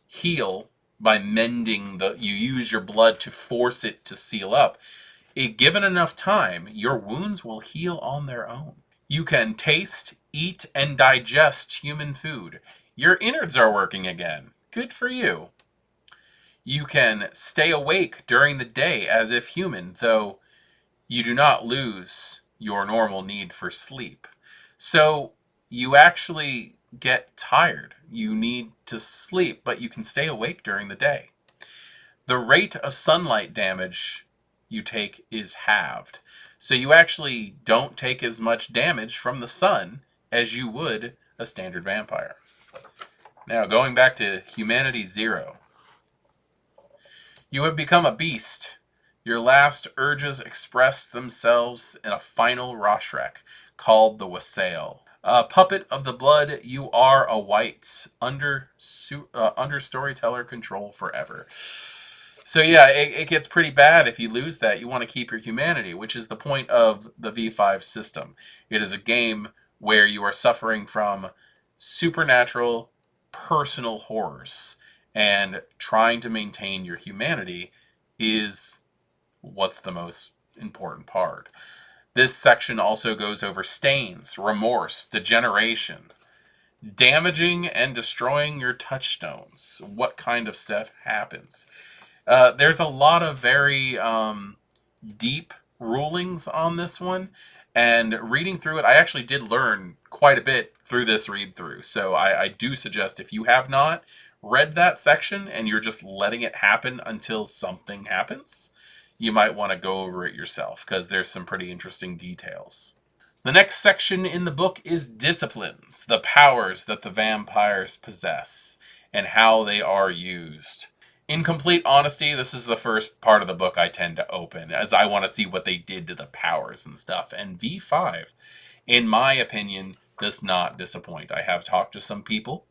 heal by mending you use your blood to force it to seal up, given enough time, your wounds will heal on their own. You can taste, eat, and digest human food. Your innards are working again. Good for you. You can stay awake during the day as if human, though you do not lose your normal need for sleep. So you actually get tired. You need to sleep, but you can stay awake during the day. The rate of sunlight damage you take is halved. So you actually don't take as much damage from the sun as you would a standard vampire. Now, going back to Humanity 0. You have become a beast. Your last urges express themselves in a final Roshrek called the Wassail. A puppet of the blood, you are a white under storyteller control forever. So yeah, it gets pretty bad if you lose that. You want to keep your humanity, which is the point of the V5 system. It is a game where you are suffering from supernatural, personal horrors, and trying to maintain your humanity is what's the most important part. This section also goes over stains, remorse, degeneration, damaging and destroying your touchstones. What kind of stuff happens? There's a lot of very deep rulings on this one, and reading through it, I actually did learn quite a bit through this read through. So I do suggest, if you have not read that section and you're just letting it happen until something happens, you might want to go over it yourself, because there's some pretty interesting details. The next section in the book is disciplines, the powers that the vampires possess, and how they are used. In complete honesty, this is the first part of the book I tend to open, as I want to see what they did to the powers and stuff. And V5, in my opinion, does not disappoint. I have talked to some people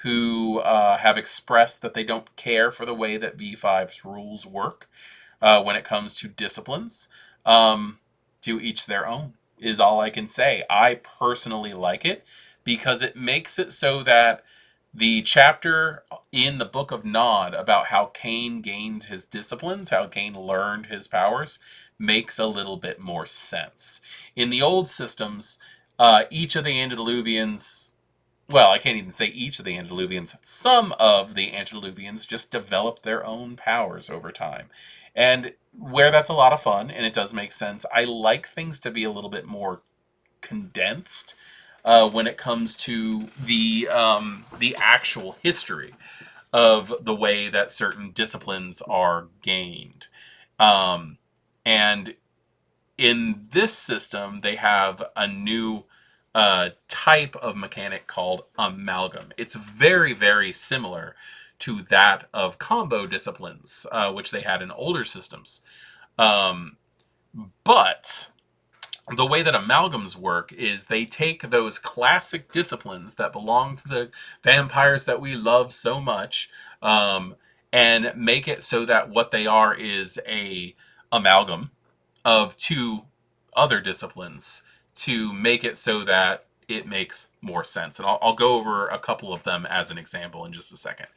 who have expressed that they don't care for the way that V5's rules work when it comes to disciplines. To each their own is all I can say. I personally like it because it makes it so that the chapter in the Book of Nod about how Cain gained his disciplines, how Cain learned his powers, makes a little bit more sense. In the old systems, each of the antediluvians, well, I can't even say each of the antediluvians, some of the antediluvians just developed their own powers over time. And where that's a lot of fun, and it does make sense, I like things to be a little bit more condensed when it comes to the actual history of the way that certain disciplines are gained. And in this system, they have a new type of mechanic called amalgam. It's very, very similar to that of combo disciplines, which they had in older systems. But the way that amalgams work is they take those classic disciplines that belong to the vampires that we love so much, and make it so that what they are is a amalgam of two other disciplines to make it so that it makes more sense. And I'll go over a couple of them as an example in just a second.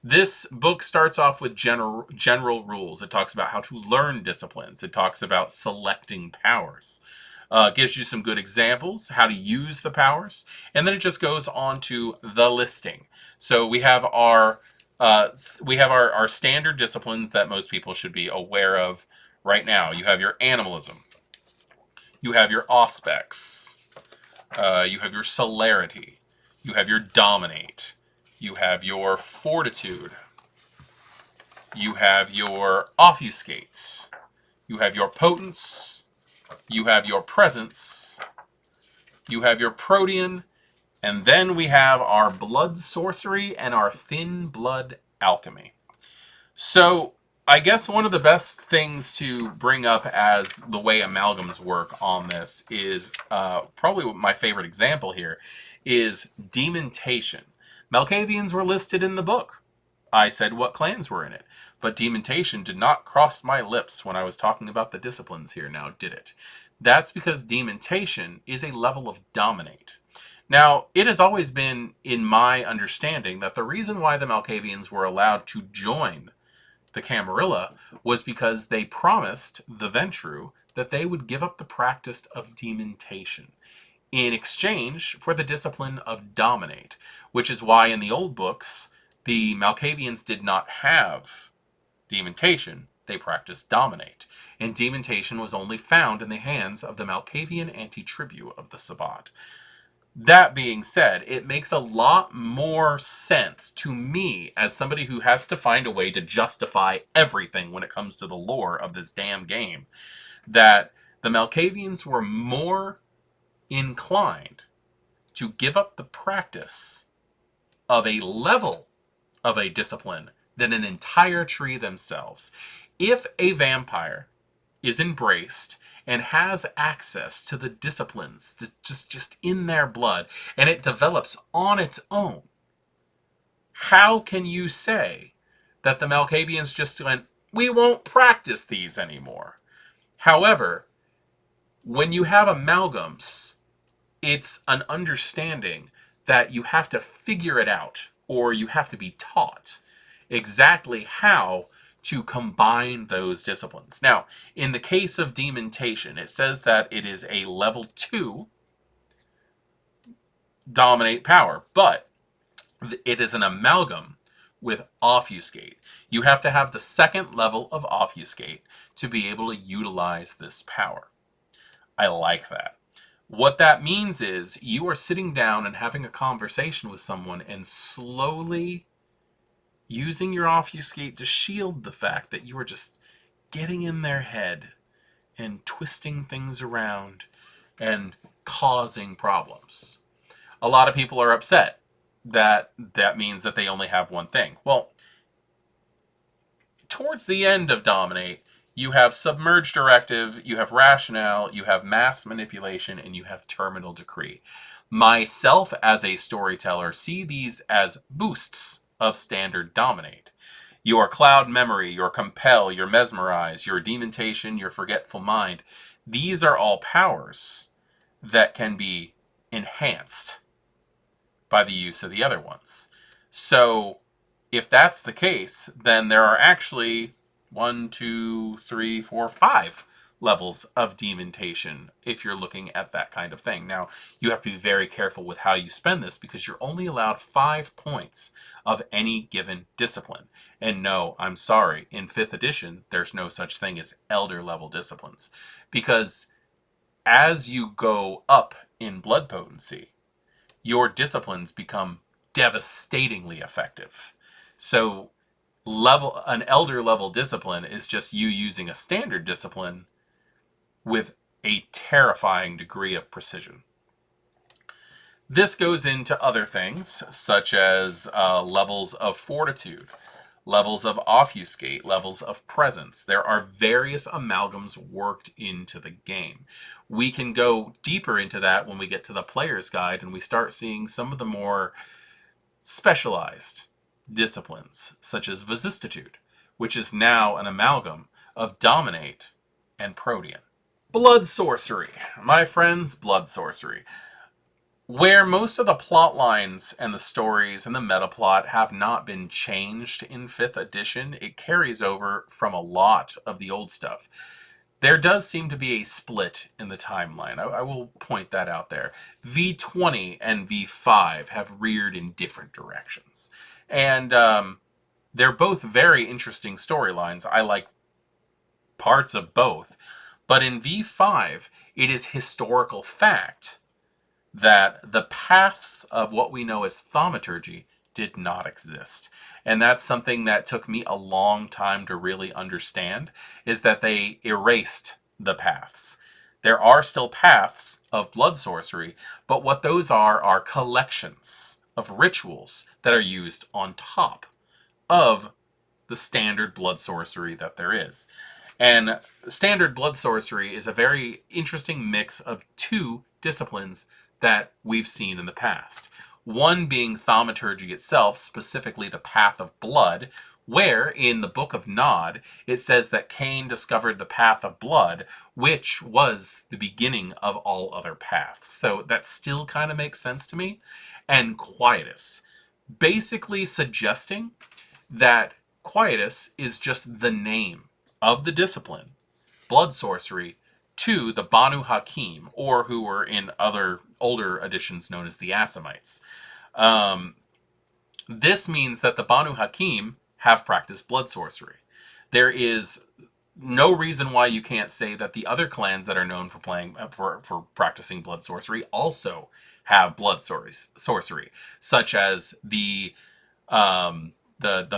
This book starts off with general rules. It talks about how to learn disciplines. It talks about selecting powers. Gives you some good examples, how to use the powers, and then it just goes on to the listing. So we have our our standard disciplines that most people should be aware of right now. You have your animalism, you have your auspex, you have your celerity, you have your dominate, you have your fortitude, you have your obfuscates, you have your potence, you have your presence, you have your protean, and then we have our blood sorcery and our thin blood alchemy. So I guess one of the best things to bring up as the way amalgams work on this is probably my favorite example here is demontation. Malkavians were listed in the book. I said what clans were in it, but demontation did not cross my lips when I was talking about the disciplines here now, did it? That's because demontation is a level of dominate. Now, it has always been in my understanding that the reason why the Malkavians were allowed to join the Camarilla was because they promised the Ventru that they would give up the practice of demontation in exchange for the discipline of dominate, which is why in the old books the Malkavians did not have demontation, they practiced dominate, and demontation was only found in the hands of the Malkavian anti-tribu of the Sabbat. That being said, it makes a lot more sense to me as somebody who has to find a way to justify everything when it comes to the lore of this damn game, that the Malkavians were more inclined to give up the practice of a level of a discipline than an entire tree themselves. If a vampire is embraced and has access to the disciplines just in their blood, and it develops on its own, how can you say that the Malkavians just went, we won't practice these anymore? However, when you have amalgams, it's an understanding that you have to figure it out, or you have to be taught exactly how to combine those disciplines. Now, in the case of Demontation, it says that it is a level 2 dominate power, but it is an amalgam with Obfuscate. You have to have the second level of Obfuscate to be able to utilize this power. I like that. What that means is you are sitting down and having a conversation with someone and slowly using your Obfuscate to shield the fact that you are just getting in their head and twisting things around and causing problems. A lot of people are upset that that means that they only have one thing. Well, towards the end of Dominate, you have Submerge Directive, you have Rationale, you have Mass Manipulation, and you have Terminal Decree. Myself, as a storyteller, see these as boosts of standard Dominate. Your Cloud Memory, your Compel, your Mesmerize, your Demontation, your Forgetful Mind, these are all powers that can be enhanced by the use of the other ones. So, if that's the case, then there are actually 5 levels of Demontation if you're looking at that kind of thing. Now, you have to be very careful with how you spend this because you're only allowed 5 points of any given discipline. And no, I'm sorry, in 5th edition, there's no such thing as elder level disciplines. Because as you go up in blood potency, your disciplines become devastatingly effective. So an elder level discipline is just you using a standard discipline with a terrifying degree of precision. This goes into other things, such as levels of fortitude, levels of obfuscate, levels of presence. There are various amalgams worked into the game. We can go deeper into that when we get to the player's guide and we start seeing some of the more specialized disciplines, such as vicissitude, which is now an amalgam of dominate and protean. Blood sorcery. My friends, blood sorcery. Where most of the plot lines and the stories and the meta plot have not been changed in 5th edition, it carries over from a lot of the old stuff. There does seem to be a split in the timeline. I will point that out there. V20 and V5 have reared in different directions. And they're both very interesting storylines. I like parts of both. But in V5, it is historical fact that the paths of what we know as thaumaturgy did not exist. And that's something that took me a long time to really understand, is that they erased the paths. There are still paths of blood sorcery, but what those are collections of rituals that are used on top of the standard blood sorcery that there is. And standard blood sorcery is a very interesting mix of 2 disciplines that we've seen in the past. One being thaumaturgy itself, specifically the path of blood, where in the Book of Nod, it says that Cain discovered the path of blood, which was the beginning of all other paths. So that still kind of makes sense to me. And Quietus, basically suggesting that Quietus is just the name of the discipline, blood sorcery, to the Banu Hakim, or who were in other older editions known as the Assamites. This means that the Banu Hakim have practiced blood sorcery. There is no reason why you can't say that the other clans that are known for practicing blood sorcery also have blood sorcery, such as the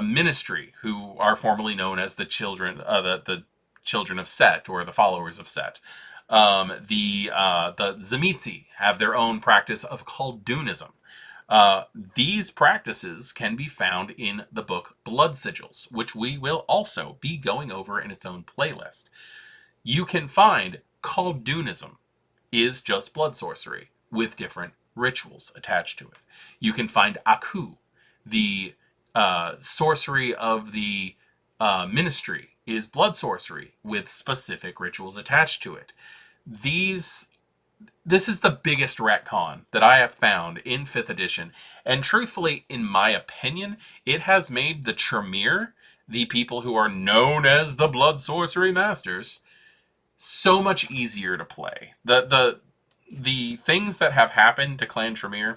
ministry, who are formerly known as the children of Set, or the followers of Set. The Tzimisce have their own practice of Khaldoonism. These practices can be found in the book Blood Sigils, which we will also be going over in its own playlist. You can find Khaldoonism is just blood sorcery with different rituals attached to it. You can find Aku, the sorcery of the ministry, is blood sorcery with specific rituals attached to it. This is the biggest retcon that I have found in 5th edition, and truthfully, in my opinion, it has made the Tremere, the people who are known as the blood sorcery masters, so much easier to play. The things that have happened to Clan Tremere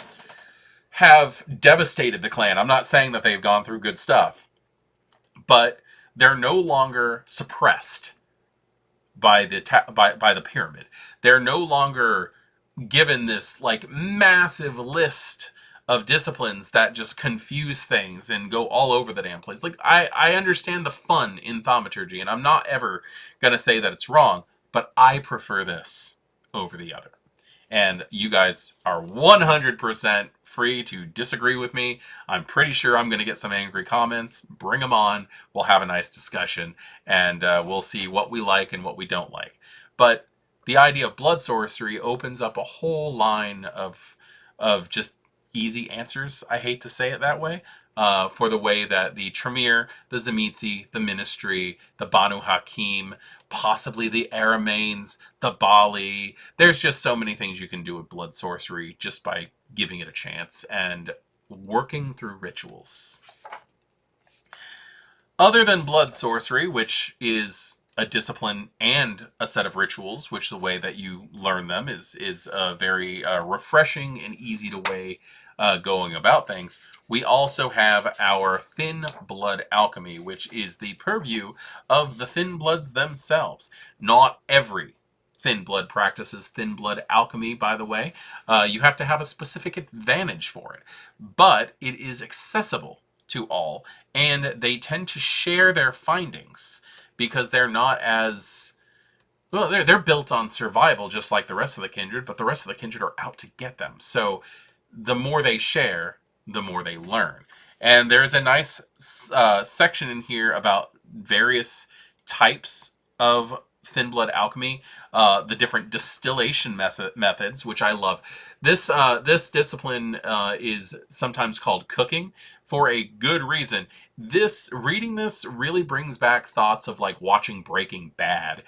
have devastated the clan. I'm not saying that they've gone through good stuff, but they're no longer suppressed by the pyramid. They're no longer given this like massive list of disciplines that just confuse things and go all over the damn place. Like, I understand the fun in thaumaturgy, and I'm not ever gonna say that it's wrong, but I prefer this over the other. And you guys are 100% free to disagree with me. I'm pretty sure I'm going to get some angry comments. Bring them on. We'll have a nice discussion, and we'll see what we like and what we don't like. But the idea of blood sorcery opens up a whole line of just easy answers. I hate to say it that way. For the way that the Tremere, the Tzimisce, the Ministry, the Banu Hakim, possibly the Aramanes, the Bali. There's just so many things you can do with blood sorcery just by giving it a chance and working through rituals. Other than blood sorcery, which is a discipline and a set of rituals, which the way that you learn them is very refreshing and easy to way going about things. We also have our thin blood alchemy, which is the purview of the thin bloods themselves. Not every thin blood practices thin blood alchemy, by the way. You have to have a specific advantage for it, but it is accessible to all, and they tend to share their findings because they're not as well, they're built on survival just like the rest of the Kindred, but the rest of the Kindred are out to get them. So the more they share, the more they learn. And there's a nice section in here about various types of thin blood alchemy, the different distillation methods, which I love. This discipline is sometimes called cooking for a good reason. Reading this really brings back thoughts of like watching Breaking Bad,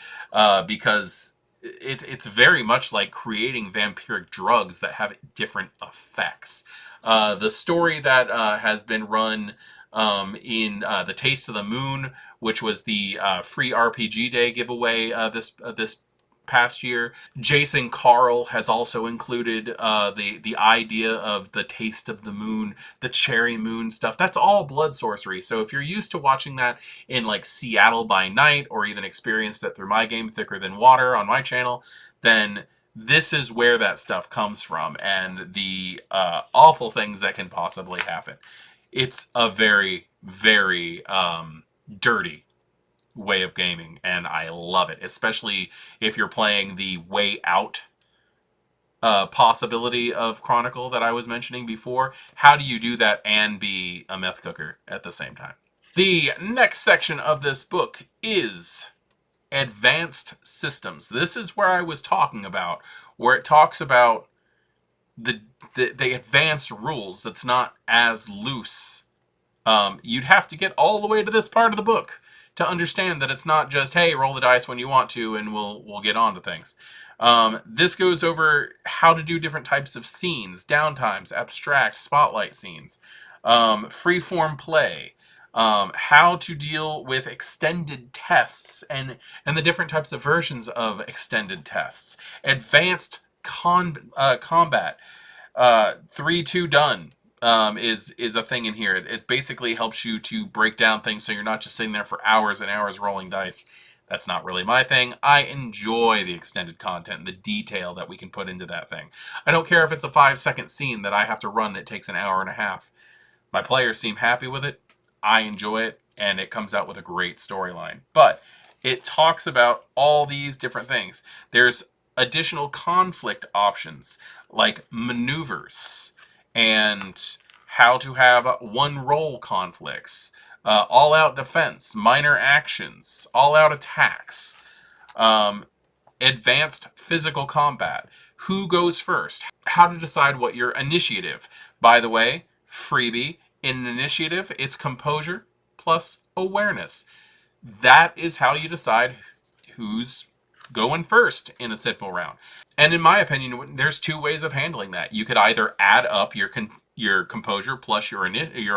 because it's very much like creating vampiric drugs that have different effects. The story that has been run in The Taste of the Moon, which was the free RPG Day giveaway this past year. Jason Carl has also included the idea of the Taste of the Moon, the Cherry Moon stuff. That's all blood sorcery. So if you're used to watching that in like Seattle by Night, or even experienced it through my game Thicker Than Water on my channel, then this is where that stuff comes from, and the awful things that can possibly happen. It's a very, very dirty way of gaming, and I love it, especially if you're playing the way out possibility of Chronicle that I was mentioning before. How do you do that and be a meth cooker at the same time? The next section of this book is Advanced Systems. This is where I was talking about, where it talks about the advanced rules that's not as loose. You'd have to get all the way to this part of the book to understand that it's not just, hey, roll the dice when you want to and we'll get on to things. This goes over how to do different types of scenes, downtimes, abstract, spotlight scenes, freeform play, how to deal with extended tests and the different types of versions of extended tests, advanced combat, 3-2 done. Is a thing in here. It basically helps you to break down things so you're not just sitting there for hours and hours rolling dice. That's not really my thing. I enjoy the extended content, the detail that we can put into that thing. I don't care if it's a 5-second scene that I have to run that takes an hour and a half. My players seem happy with it. I enjoy it, and it comes out with a great storyline. But it talks about all these different things. There's additional conflict options like maneuvers and how to have one role conflicts, all out defense, minor actions, all out attacks, um, advanced physical combat, who goes first, how to decide what your initiative. By the way, freebie, in an initiative, it's composure plus awareness. That is how you decide who's going first in a simple round. And in my opinion, there's two ways of handling that. You could either add up your composure plus your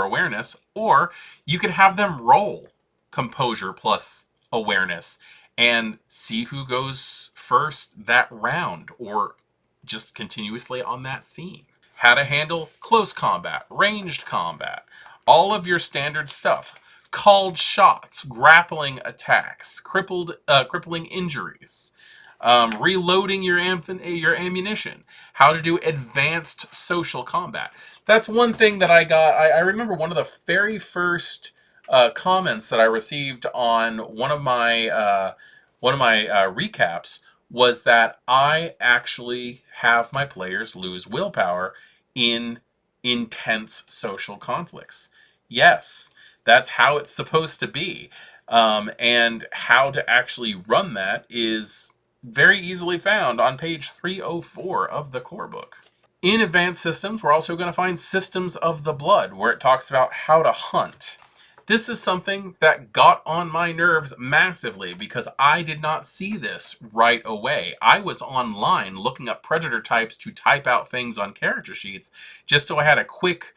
awareness, or you could have them roll composure plus awareness and see who goes first that round, or just continuously on that scene. How to handle close combat, ranged combat, all of your standard stuff. Called shots, grappling attacks, crippling injuries, reloading your ammunition, how to do advanced social combat. That's one thing that I got. I remember one of the very first comments that I received on one of my recaps was that I actually have my players lose willpower in intense social conflicts. Yes, that's how it's supposed to be. And how to actually run that is very easily found on page 304 of the core book. In advanced systems, we're also going to find Systems of the Blood, where it talks about how to hunt. This is something that got on my nerves massively because I did not see this right away. I was online looking up predator types to type out things on character sheets just so I had a quick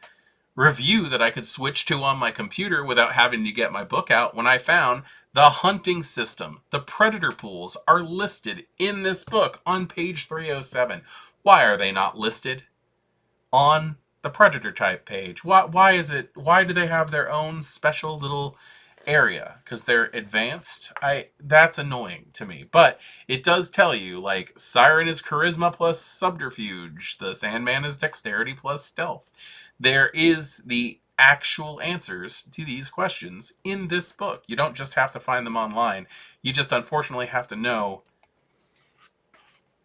review that I could switch to on my computer without having to get my book out, when I found the hunting system. The predator pools are listed in this book on page 307. Why are they not listed on the predator type page? Why do they have their own special little area? Because they're advanced? That's annoying to me. But it does tell you, like, Siren is charisma plus subterfuge, the Sandman is dexterity plus stealth. There is the actual answers to these questions in this book. You don't just have to find them online. You just unfortunately have to know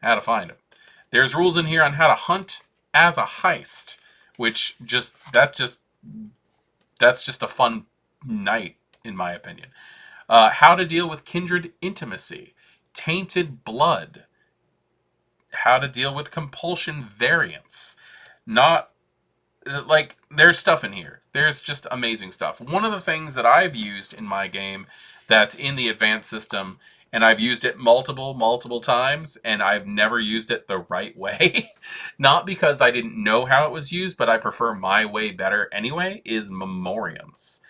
how to find them. There's rules in here on how to hunt as a heist, which that's just a fun night, in my opinion. How to deal with kindred intimacy, tainted blood, how to deal with compulsion variance. Not like, there's stuff in here. There's just amazing stuff. One of the things that I've used in my game that's in the advanced system, and I've used it multiple times, and I've never used it the right way, not because I didn't know how it was used, but I prefer my way better anyway, is memoriams.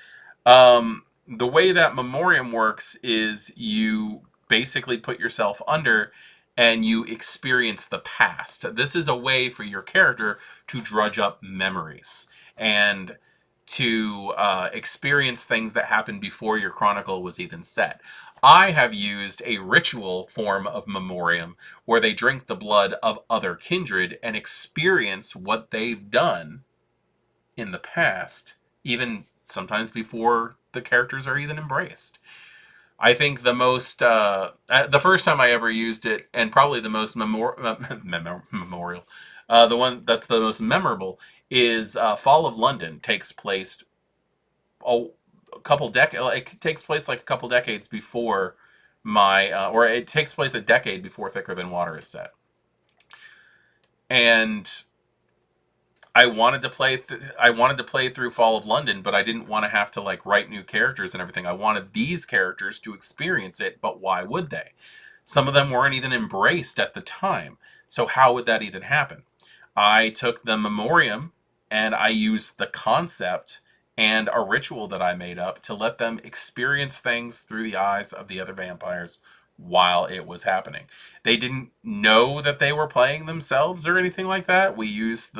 The way that memoriam works is you basically put yourself under and you experience the past. This is a way for your character to drudge up memories and to experience things that happened before your chronicle was even set. I have used a ritual form of memoriam where they drink the blood of other kindred and experience what they've done in the past, even sometimes before the characters are even embraced. I think the first time I ever used it, and probably the most memorial, the one that's the most memorable, is Fall of London. Takes place a couple decades. It takes place like a couple decades before or it takes place a decade before Thicker Than Water is set, and I wanted to play through Fall of London, but I didn't want to have to like write new characters and everything. I wanted these characters to experience it, but why would they? Some of them weren't even embraced at the time. So how would that even happen? I took the memoriam and I used the concept and a ritual that I made up to let them experience things through the eyes of the other vampires while it was happening. They didn't know that they were playing themselves or anything like that. We used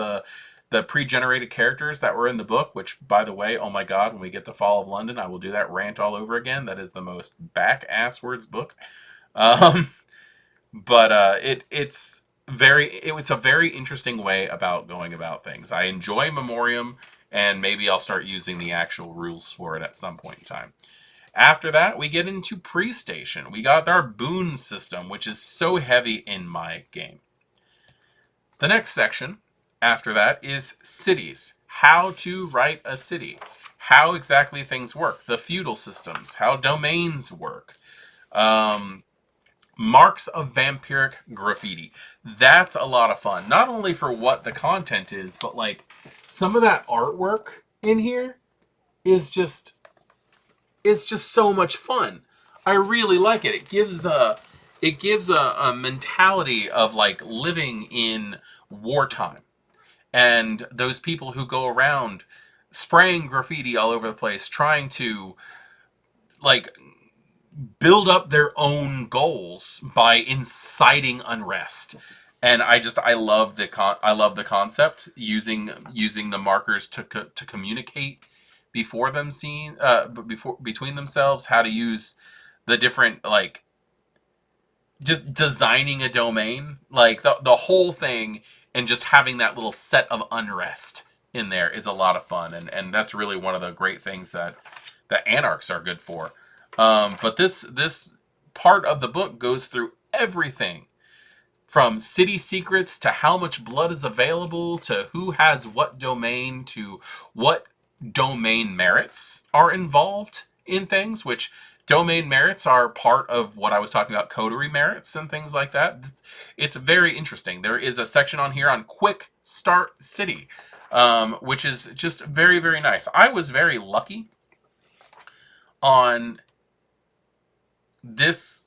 the pre-generated characters that were in the book, which, by the way, oh my god, when we get to Fall of London, I will do that rant all over again. That is the most back-ass words book. Um, but it was a very interesting way about going about things. I enjoy Memoriam, and maybe I'll start using the actual rules for it at some point in time. After that, we get into pre-station. We got our boon system, which is so heavy in my game. The next section after that is cities. How to write a city. How exactly things work. The feudal systems. How domains work. Marks of vampiric graffiti. That's a lot of fun. Not only for what the content is, but like some of that artwork in here is just it's just so much fun. I really like it. It gives a mentality of like living in wartime. And those people who go around spraying graffiti all over the place, trying to like build up their own goals by inciting unrest. And I love the concept using the markers to communicate before them seeing before between themselves, how to use the different like just designing a domain, like the whole thing, and just having that little set of unrest in there is a lot of fun, and that's really one of the great things that anarchs are good for. But this part of the book goes through everything from city secrets to how much blood is available to who has what domain to what domain merits are involved in things, which domain merits are part of what I was talking about, coterie merits and things like that. It's very interesting. There is a section on here on quick start city, which is just very, very nice. I was very lucky on this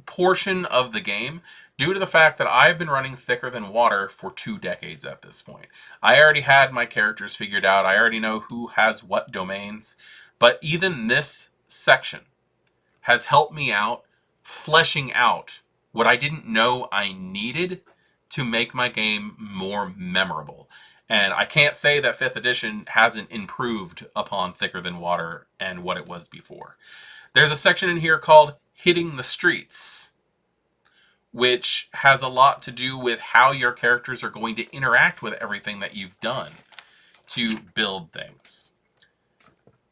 portion of the game due to the fact that I've been running Thicker Than Water for 2 decades at this point. I already had my characters figured out. I already know who has what domains. But even this section has helped me out fleshing out what I didn't know I needed to make my game more memorable. And I can't say that 5th edition hasn't improved upon Thicker Than Water and what it was before. There's a section in here called Hitting the Streets, which has a lot to do with how your characters are going to interact with everything that you've done to build things.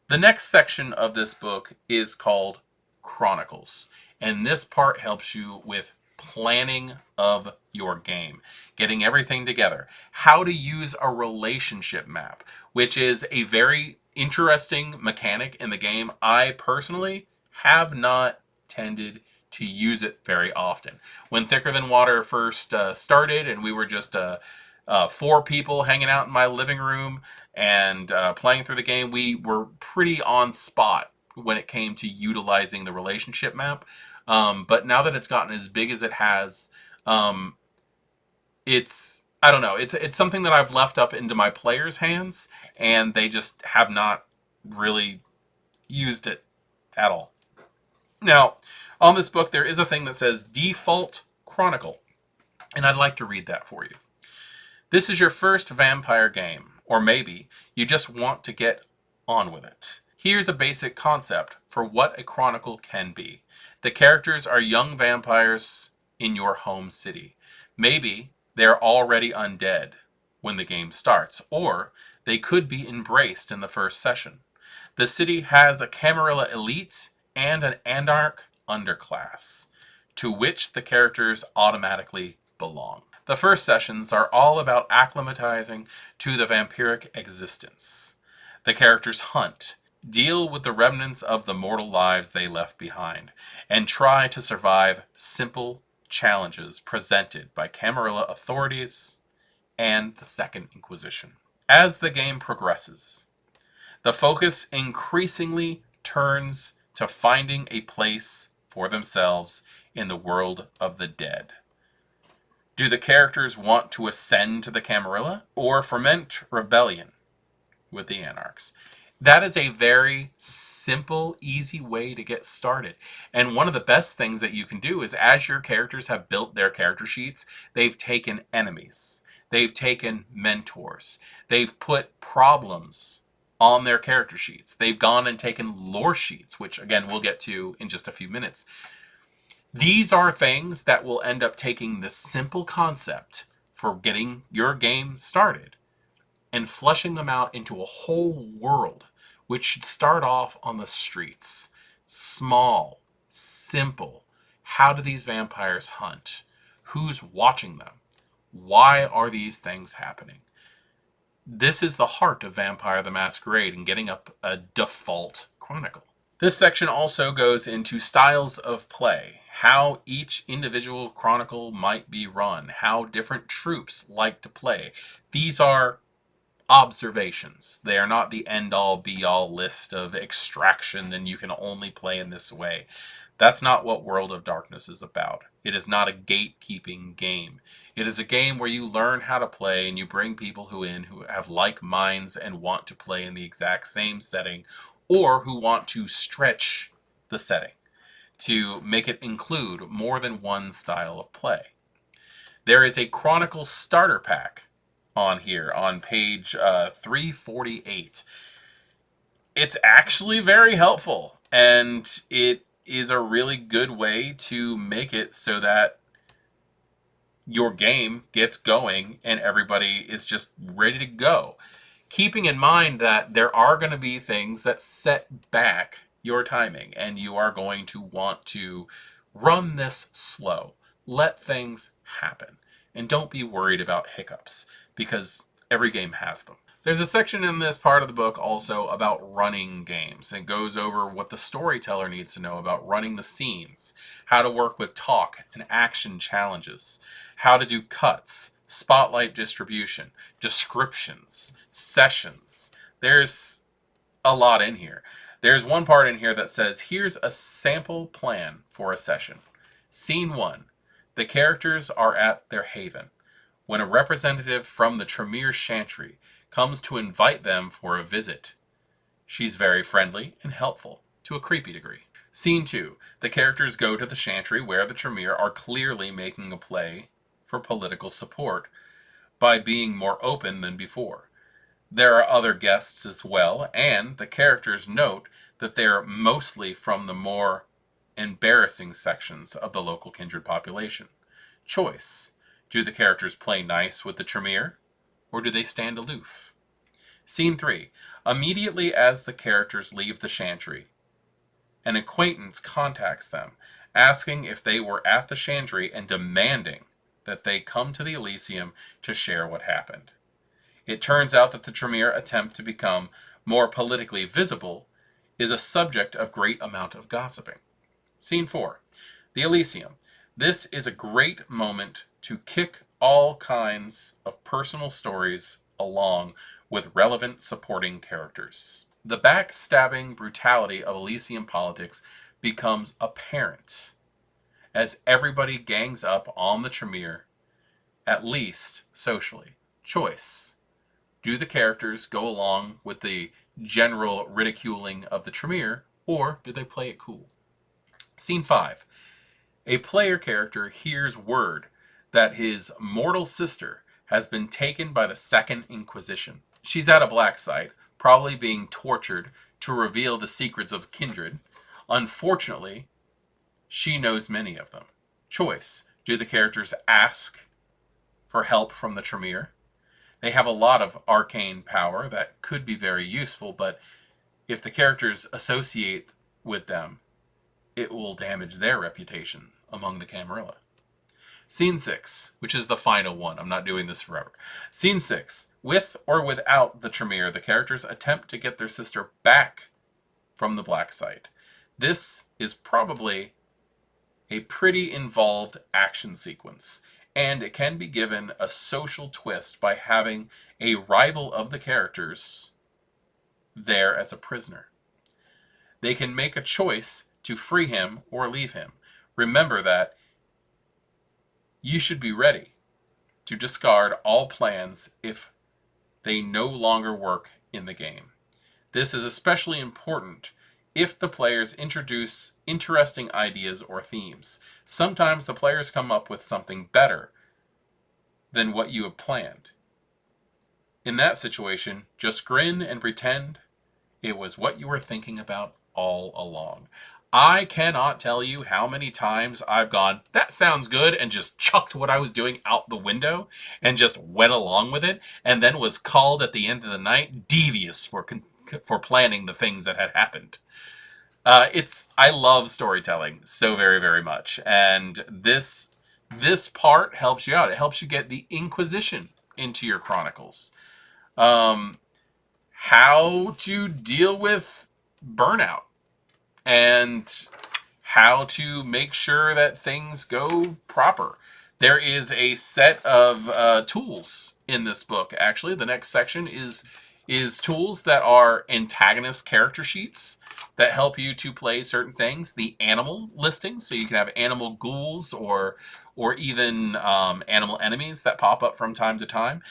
The next section of this book is called Chronicles, and this part helps you with planning of your game, getting everything together, how to use a relationship map, which is a very interesting mechanic in the game. I personally have not tended to use it very often. When Thicker Than Water first started and we were just 4 people hanging out in my living room and playing through the game, we were pretty on spot when it came to utilizing the relationship map. But now that it's gotten as big as it has, I don't know, it's something that I've left up into my players' hands, and they just have not really used it at all. Now, on this book, there is a thing that says Default Chronicle, and I'd like to read that for you. This is your first vampire game, or maybe you just want to get on with it. Here's a basic concept for what a chronicle can be. The characters are young vampires in your home city. Maybe they're already undead when the game starts, or they could be embraced in the first session. The city has a Camarilla elite and an Anarch underclass, to which the characters automatically belong. The first sessions are all about acclimatizing to the vampiric existence. The characters hunt, deal with the remnants of the mortal lives they left behind, and try to survive simple challenges presented by Camarilla authorities and the Second Inquisition. As the game progresses, the focus increasingly turns to finding a place for themselves in the world of the dead. Do the characters want to ascend to the Camarilla or foment rebellion with the Anarchs? That is a very simple, easy way to get started. And one of the best things that you can do is, as your characters have built their character sheets, they've taken enemies. They've taken mentors. They've put problems on their character sheets. They've gone and taken lore sheets, which again we'll get to in just a few minutes. These are things that will end up taking the simple concept for getting your game started and fleshing them out into a whole world, which should start off on the streets. Small, simple. How do these vampires hunt? Who's watching them? Why are these things happening? This is the heart of Vampire the Masquerade and getting up a default chronicle. This section also goes into styles of play, how each individual chronicle might be run, how different troops like to play. These are observations. They are not the end-all be-all list of extraction and you can only play in this way. That's not what World of Darkness is about. It is not a gatekeeping game. It is a game where you learn how to play and you bring people who have like minds and want to play in the exact same setting, or who want to stretch the setting to make it include more than one style of play. There is a Chronicle starter pack on here on page 348. It's actually very helpful, and it is a really good way to make it so that your game gets going and everybody is just ready to go. Keeping in mind that there are going to be things that set back your timing, and you are going to want to run this slow. Let things happen. And don't be worried about hiccups, because every game has them. There's a section in this part of the book also about running games. It goes over what the storyteller needs to know about running the scenes, how to work with talk and action challenges, how to do cuts, spotlight distribution, descriptions, sessions. There's a lot in here. There's one part in here that says, here's a sample plan for a session. Scene 1. The characters are at their haven when a representative from the Tremere Chantry comes to invite them for a visit. She's very friendly and helpful, to a creepy degree. Scene 2. The characters go to the Chantry where the Tremere are clearly making a play for political support by being more open than before. There are other guests as well, and the characters note that they're mostly from the more embarrassing sections of the local Kindred population. Choice. Do the characters play nice with the Tremere, or do they stand aloof? Scene 3. Immediately as the characters leave the Chantry, an acquaintance contacts them, asking if they were at the Chantry and demanding that they come to the Elysium to share what happened. It turns out that the Tremere attempt to become more politically visible is a subject of great amount of gossiping. Scene 4. The Elysium. This is a great moment to kick all kinds of personal stories along with relevant supporting characters. The backstabbing brutality of Elysium politics becomes apparent as everybody gangs up on the Tremere, at least socially. Choice. Do the characters go along with the general ridiculing of the Tremere, or do they play it cool? Scene 5. A player character hears word that his mortal sister has been taken by the Second Inquisition. She's at a black site, probably being tortured to reveal the secrets of Kindred. Unfortunately, she knows many of them. Choice. Do the characters ask for help from the Tremere? They have a lot of arcane power that could be very useful, but if the characters associate with them, it will damage their reputation among the Camarilla. Scene 6, which is the final one. I'm not doing this forever. Scene 6. With or without the Tremere, the characters attempt to get their sister back from the black site. This is probably a pretty involved action sequence, and it can be given a social twist by having a rival of the characters there as a prisoner. They can make a choice to free him or leave him. Remember that you should be ready to discard all plans if they no longer work in the game. This is especially important if the players introduce interesting ideas or themes. Sometimes the players come up with something better than what you have planned. In that situation, just grin and pretend it was what you were thinking about all along. I cannot tell you how many times I've gone, that sounds good, and just chucked what I was doing out the window and just went along with it, and then was called at the end of the night devious for planning the things that had happened. I love storytelling so very, very much, and this part helps you out. It helps you get the Inquisition into your chronicles. Um, how to deal with burnout and how to make sure that things go proper. There is a set of tools in this book. Actually, the next section is tools that are antagonist character sheets that help you to play certain things. The animal listings, so you can have animal ghouls or even animal enemies that pop up from time to time.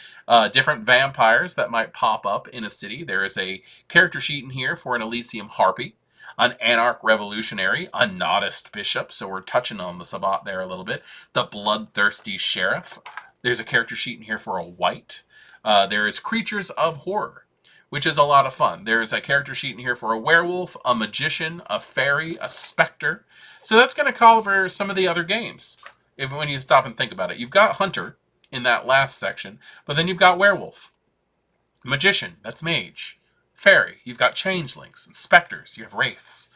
Different vampires that might pop up in a city. There is a character sheet in here for an Elysium harpy, an anarch revolutionary, a nodist bishop, so we're touching on the Sabbat there a little bit, the bloodthirsty sheriff. There's a character sheet in here for a wight. There is creatures of horror, which is a lot of fun. There's a character sheet in here for a werewolf, a magician, a fairy, a specter. So that's going to cover some of the other games. When you stop and think about it, you've got hunter in that last section, but then you've got werewolf, magician, that's mage, fairy, you've got changelings, and specters, you have wraiths.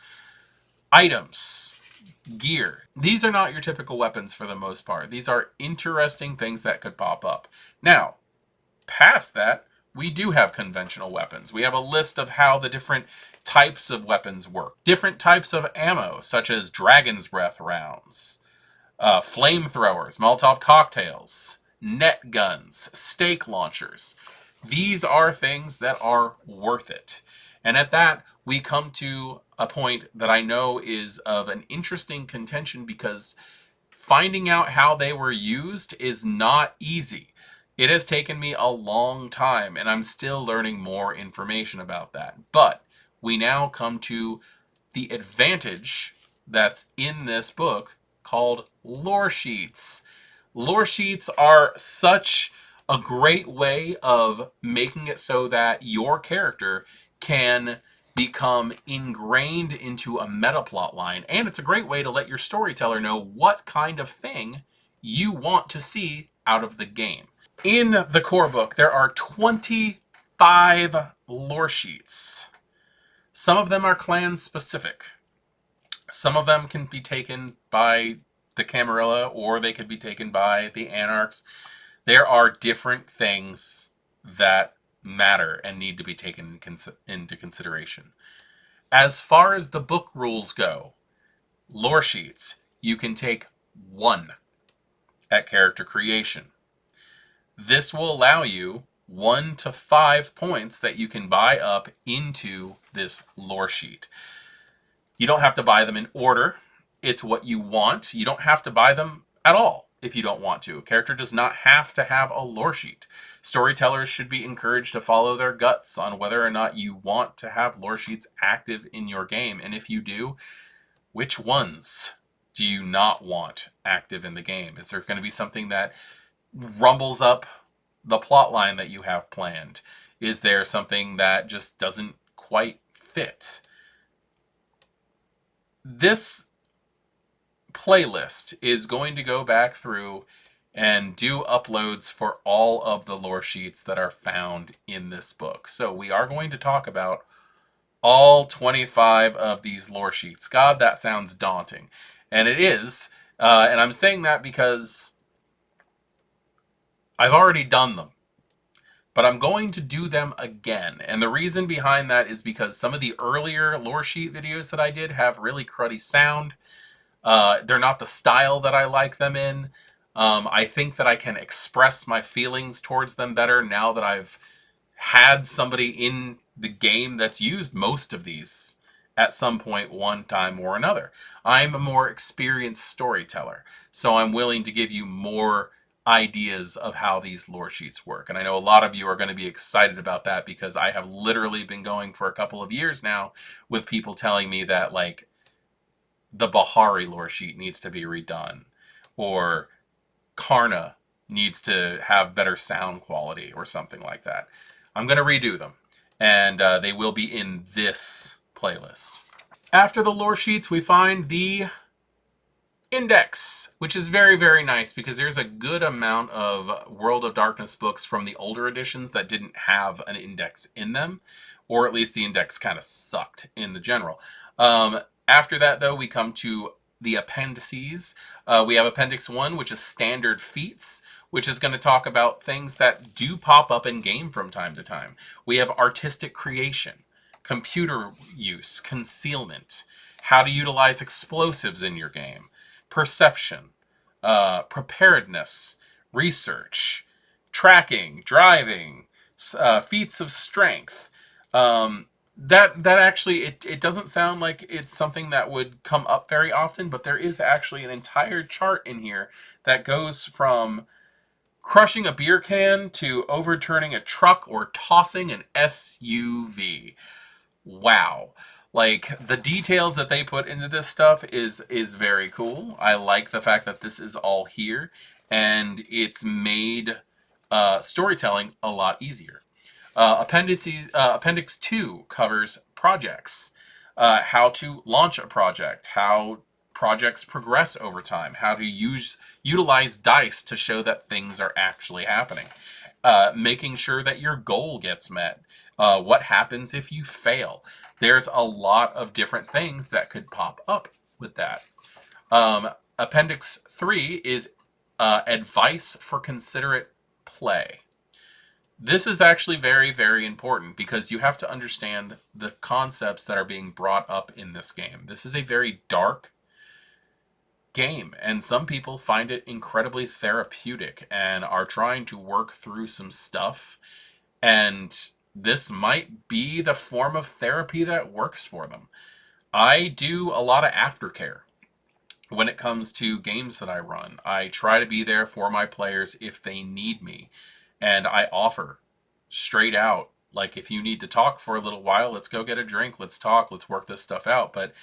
Items, gear. These are not your typical weapons for the most part. These are interesting things that could pop up. Now, past that, we do have conventional weapons. We have a list of how the different types of weapons work. Different types of ammo, such as dragon's breath rounds, flamethrowers, Molotov cocktails, net guns, stake launchers. These are things that are worth it. And at that, we come to a point that I know is of an interesting contention because finding out how they were used is not easy. It has taken me a long time, and I'm still learning more information about that. But we now come to the advantage that's in this book called lore sheets. Lore sheets are such a great way of making it so that your character can become ingrained into a meta plot line, and it's a great way to let your storyteller know what kind of thing you want to see out of the game. In the core book, there are 25 lore sheets. Some of them are clan specific. Some of them can be taken by the Camarilla, or they could be taken by the Anarchs. There are different things that matter and need to be taken into consideration. As far as the book rules go, lore sheets, you can take one at character creation. This will allow you 1 to 5 points that you can buy up into this lore sheet. You don't have to buy them in order. It's what you want. You don't have to buy them at all if you don't want to. A character does not have to have a lore sheet. Storytellers should be encouraged to follow their guts on whether or not you want to have lore sheets active in your game. And if you do, which ones do you not want active in the game? Is there going to be something that rumbles up the plot line that you have planned? Is there something that just doesn't quite fit? This playlist is going to go back through and do uploads for all of the lore sheets that are found in this book. So we are going to talk about all 25 of these lore sheets. God, that sounds daunting. And it is. And I'm saying that because I've already done them. But I'm going to do them again. And the reason behind that is because some of the earlier lore sheet videos that I did have really cruddy sound. They're not the style that I like them in. I think that I can express my feelings towards them better now that I've had somebody in the game that's used most of these at some point, one time or another. I'm a more experienced storyteller, so I'm willing to give you more ideas of how these lore sheets work. And I know a lot of you are going to be excited about that because I have literally been going for a couple of years now with people telling me that, like, the Bahari lore sheet needs to be redone, or Karna needs to have better sound quality or something like that. I'm going to redo them, and they will be in this playlist. After the lore sheets, we find the index, which is very, very nice because there's a good amount of World of Darkness books from the older editions that didn't have an index in them, or at least the index kind of sucked in the general. After that, though, we come to the appendices. We have Appendix 1, which is standard feats, which is going to talk about things that do pop up in game from time to time. We have artistic creation, computer use, concealment, how to utilize explosives in your game, perception, preparedness, research, tracking, driving, feats of strength. That actually it doesn't sound like it's something that would come up very often, but there is actually an entire chart in here that goes from crushing a beer can to overturning a truck or tossing an SUV. Wow. Like the details that they put into this stuff is very cool. I like the fact that this is all here, and it's made storytelling a lot easier. Appendix 2 covers projects, how to launch a project, how projects progress over time, how to utilize dice to show that things are actually happening, making sure that your goal gets met, what happens if you fail. There's a lot of different things that could pop up with that. Appendix 3 is advice for considerate play. This is actually very, very important because you have to understand the concepts that are being brought up in this game. This is a very dark game, and some people find it incredibly therapeutic and are trying to work through some stuff, and this might be the form of therapy that works for them. I do a lot of aftercare when it comes to games that I run. I try to be there for my players if they need me, and I offer straight out, like, if you need to talk for a little while, let's go get a drink, let's talk, let's work this stuff out. But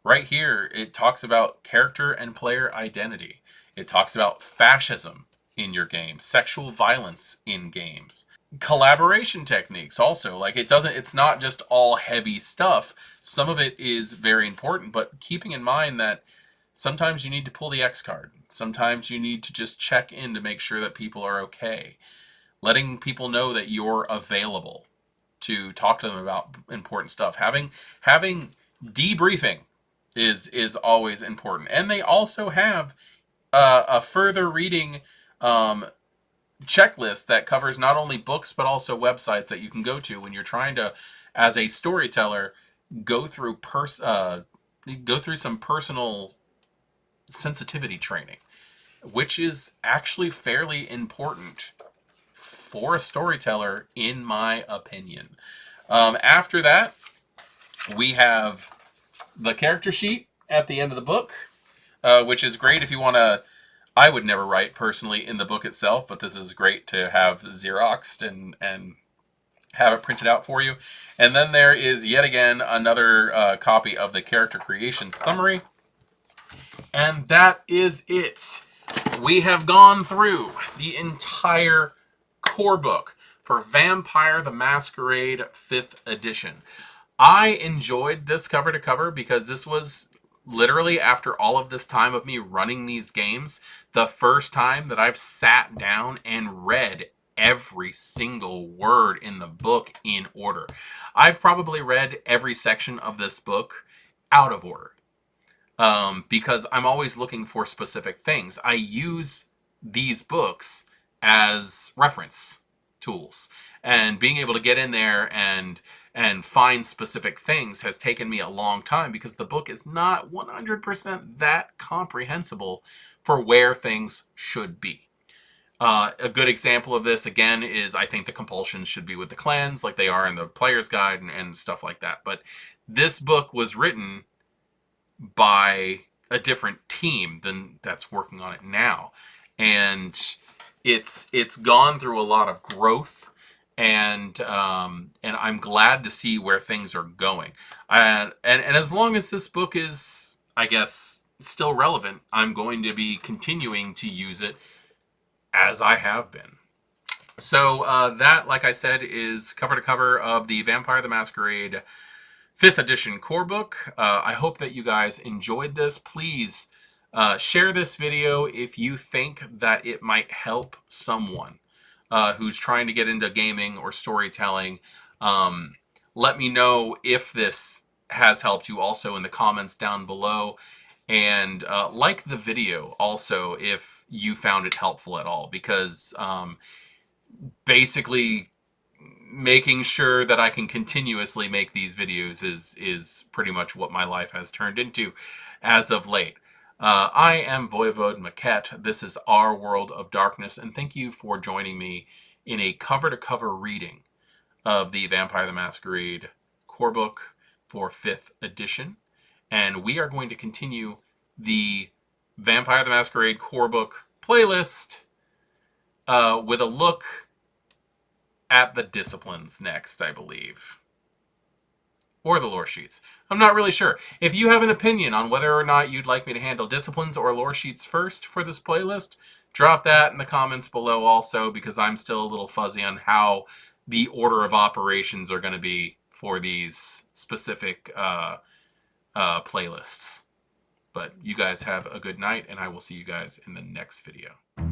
right here, it talks about character and player identity. It talks about fascism in your game, sexual violence in games, collaboration techniques also. Like, it's not just all heavy stuff. Some of it is very important, but keeping in mind that sometimes you need to pull the X card. Sometimes you need to just check in to make sure that people are okay. Letting people know that you're available to talk to them about important stuff. Having debriefing is always important. And they also have a further reading checklist that covers not only books but also websites that you can go to when you're trying to, as a storyteller, go through some personal sensitivity training, which is actually fairly important for a storyteller, in my opinion. After that, we have the character sheet at the end of the book, which is great if you want to. I would never write personally in the book itself, but this is great to have Xeroxed and have it printed out for you. And then there is yet again another copy of the character creation summary. And that is it. We have gone through the entire core book for Vampire the Masquerade 5th edition. I enjoyed this cover to cover because this was literally, after all of this time of me running these games, the first time that I've sat down and read every single word in the book in order. I've probably read every section of this book out of order. Because I'm always looking for specific things. I use these books as reference tools, and being able to get in there and find specific things has taken me a long time because the book is not 100% that comprehensible for where things should be. A good example of this, again, is I think the compulsions should be with the clans like they are in the player's guide and stuff like that. But this book was written by a different team than that's working on it now, and it's gone through a lot of growth, and I'm glad to see where things are going, and as long as this book is, I guess, still relevant, I'm going to be continuing to use it as I have been. So that, like I said, is cover to cover of the Vampire the Masquerade 5th edition core book. I hope that you guys enjoyed this. Please share this video if you think that it might help someone who's trying to get into gaming or storytelling. Let me know if this has helped you also in the comments down below. And like the video also if you found it helpful at all, because basically making sure that I can continuously make these videos is pretty much what my life has turned into as of late. I am voivodemekhet. This is Our World of Darkness, and thank you for joining me in a cover-to-cover reading of the Vampire the Masquerade core book for 5th edition. And we are going to continue the Vampire the Masquerade core book playlist with a look at the disciplines next, I believe. Or the lore sheets. I'm not really sure. If you have an opinion on whether or not you'd like me to handle disciplines or lore sheets first for this playlist, drop that in the comments below also, because I'm still a little fuzzy on how the order of operations are going to be for these specific playlists. But you guys have a good night, and I will see you guys in the next video.